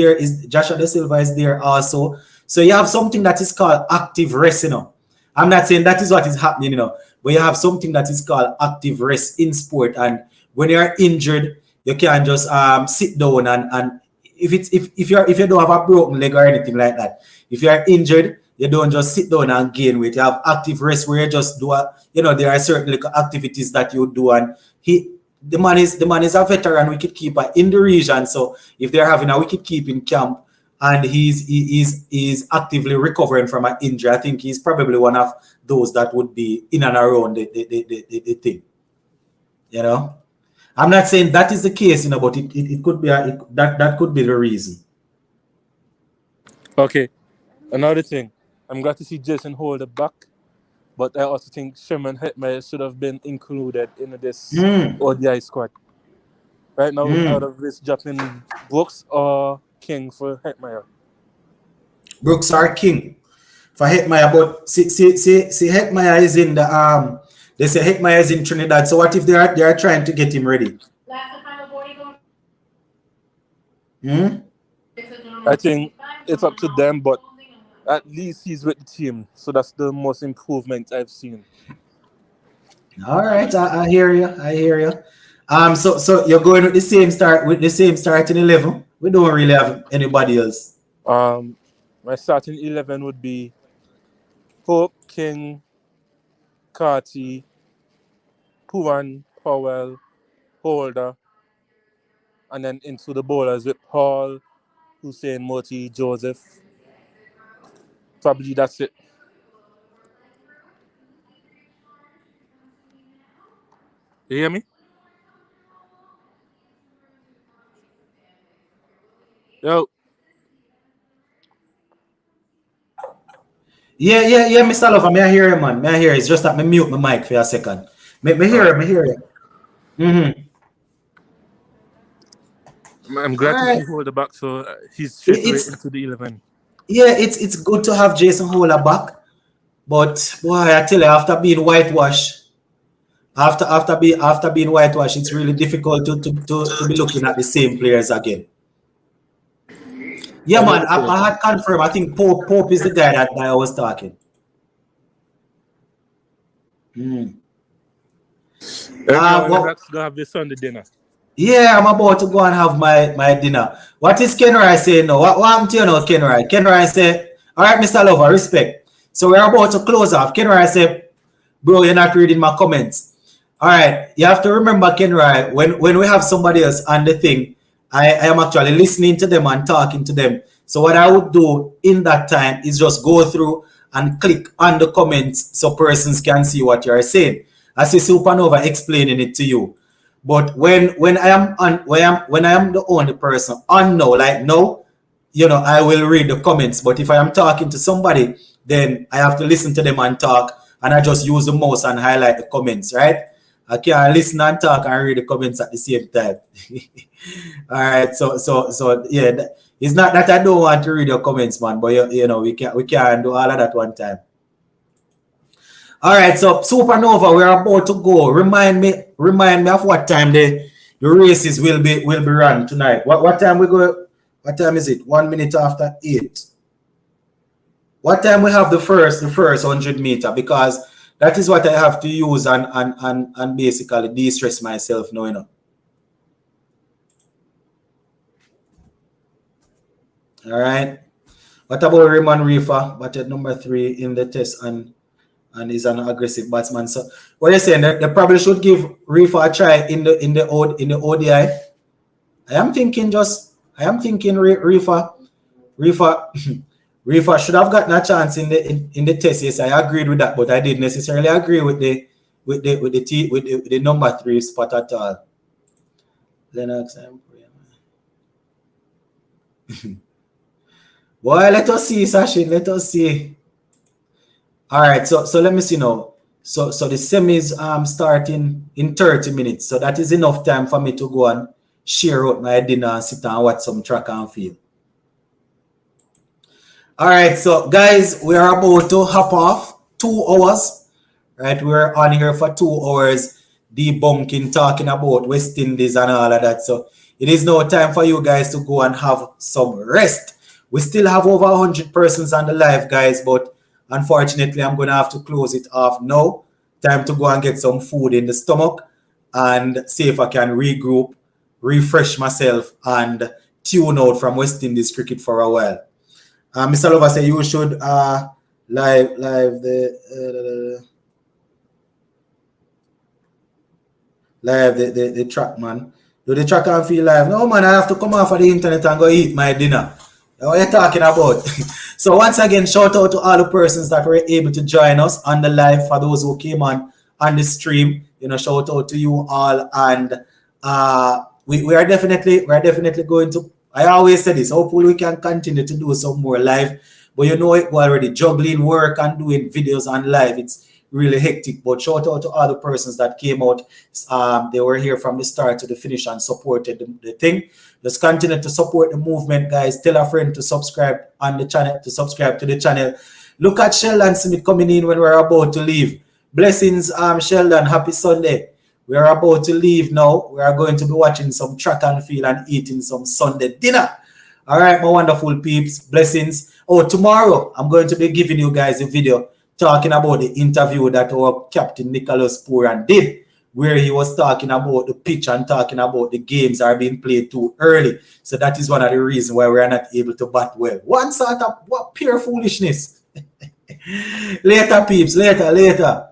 there also. So you have something that is called active rest, you know. I'm not saying that is what is happening, you know, but you have something that is called active rest in sport, and when you are injured, you can't just sit down and if you don't have a broken leg or anything like that, if you are injured, you don't just sit down and gain weight. You have active rest where you just do there are certain little activities that you do, and the man is a veteran wicketkeeper in the region. So if they're having a wicketkeeping camp and he's actively recovering from an injury, I think he's probably one of those that would be in and around the thing. You know, I'm not saying that is the case, you know, but it could be that could be the reason. Okay, another thing, I'm glad to see Jason Holder back, but I also think Sherman Hetmeyer should have been included in this ODI squad. Right now, out of this, dropping Brooks or King for Hetmeyer. Brooks or King for Hetmeyer, but see Hetmeyer is in the they say Hetmeyer is in Trinidad. So what if they are trying to get him ready? I think it's up to them, but at least he's with the team, so that's the most improvement I've seen. All right, I hear you. So you're going with the same starting 11. We don't really have anybody else. My starting 11 would be Pope, King, Carty, Puwan, Powell, Holder, and then into the bowlers with Paul, Hussein, Moti, Joseph. Probably that's it. You hear me? Yo. Yeah, Mr. Lover, may I hear you, man? May I hear you? It's just that me mute my mic for a second. Me hear you. I'm glad to see Holder back, so he's straight into the 11. Yeah, it's good to have Jason Holder back, but boy, I tell you, after being whitewashed, it's really difficult to be looking at the same players again. Yeah, man, I had confirmed. I think Pope is the guy that I was talking. Everyone that's gonna have this Sunday dinner. Yeah, I'm about to go and have my dinner. What is Kenroy saying now? What happened to you now, Kenroy? Kenroy say, all right, Mr. Lover, respect. So we're about to close off. Kenroy say, bro, you're not reading my comments. All right, you have to remember, Kenroy, when we have somebody else on the thing, I am actually listening to them and talking to them. So what I would do in that time is just go through and click on the comments so persons can see what you're saying. I see Supernova explaining it to you. But when I am the only person on now, like now, you know, I will read the comments. But if I am talking to somebody, then I have to listen to them and talk, and I just use the mouse and highlight the comments, right? I can't listen and talk and read the comments at the same time. All right, so yeah, it's not that I don't want to read your comments, man, but you know, we can't do all of that one time. All right, so Supernova, we're about to go. Remind me of what time the races will be run tonight. What time we go? What time is it? 1 minute after 8. What time we have the first 100 meter? Because that is what I have to use and basically de-stress myself now, you know. All right. What about Raymond Reefer? Batted number 3 in the test and he's an aggressive batsman. So what you're saying, they probably should give Reefer a try in the ODI. I am thinking Reefer should have gotten a chance in the test. Yes, I agreed with that, but I didn't necessarily agree with the number 3 spot at all. Lennox and boy, let us see, Sachin. Let us see. All right, so let me see now. So the semis starting in 30 minutes. So that is enough time for me to go and share out my dinner and sit and watch some track and field. All right, so guys, we are about to hop off 2 hours. Right, we're on here for 2 hours debunking, talking about West Indies and all of that. So it is now time for you guys to go and have some rest. We still have over 100 persons on the live, guys, but unfortunately, I'm going to have to close it off now. Time to go and get some food in the stomach and see if I can regroup, refresh myself, and tune out from West Indies cricket for a while. Mr. Lover said you should live the track, man. Do the track and field live? No, man, I have to come off of the internet and go eat my dinner. What are you talking about? So once again, shout out to all the persons that were able to join us on the live. For those who came on the stream, you know, shout out to you all. And we are definitely going to. I always say this. Hopefully, we can continue to do some more live. But you know, we're already juggling work and doing videos on live. It's really hectic. But shout out to all the persons that came out. They were here from the start to the finish and supported the thing. Just continue to support the movement, guys. Tell a friend to subscribe on the channel, to subscribe to the channel. Look at Sheldon Smith coming in when we're about to leave. Blessings, Sheldon. Happy Sunday. We are about to leave now. We are going to be watching some track and field and eating some Sunday dinner. All right, my wonderful peeps. Blessings. Oh, tomorrow I'm going to be giving you guys a video talking about the interview that our Captain Nicholas Pooran did, where he was talking about the pitch and talking about the games are being played too early. So that is one of the reasons why we are not able to bat well. One sort of what pure foolishness. Later, peeps. Later.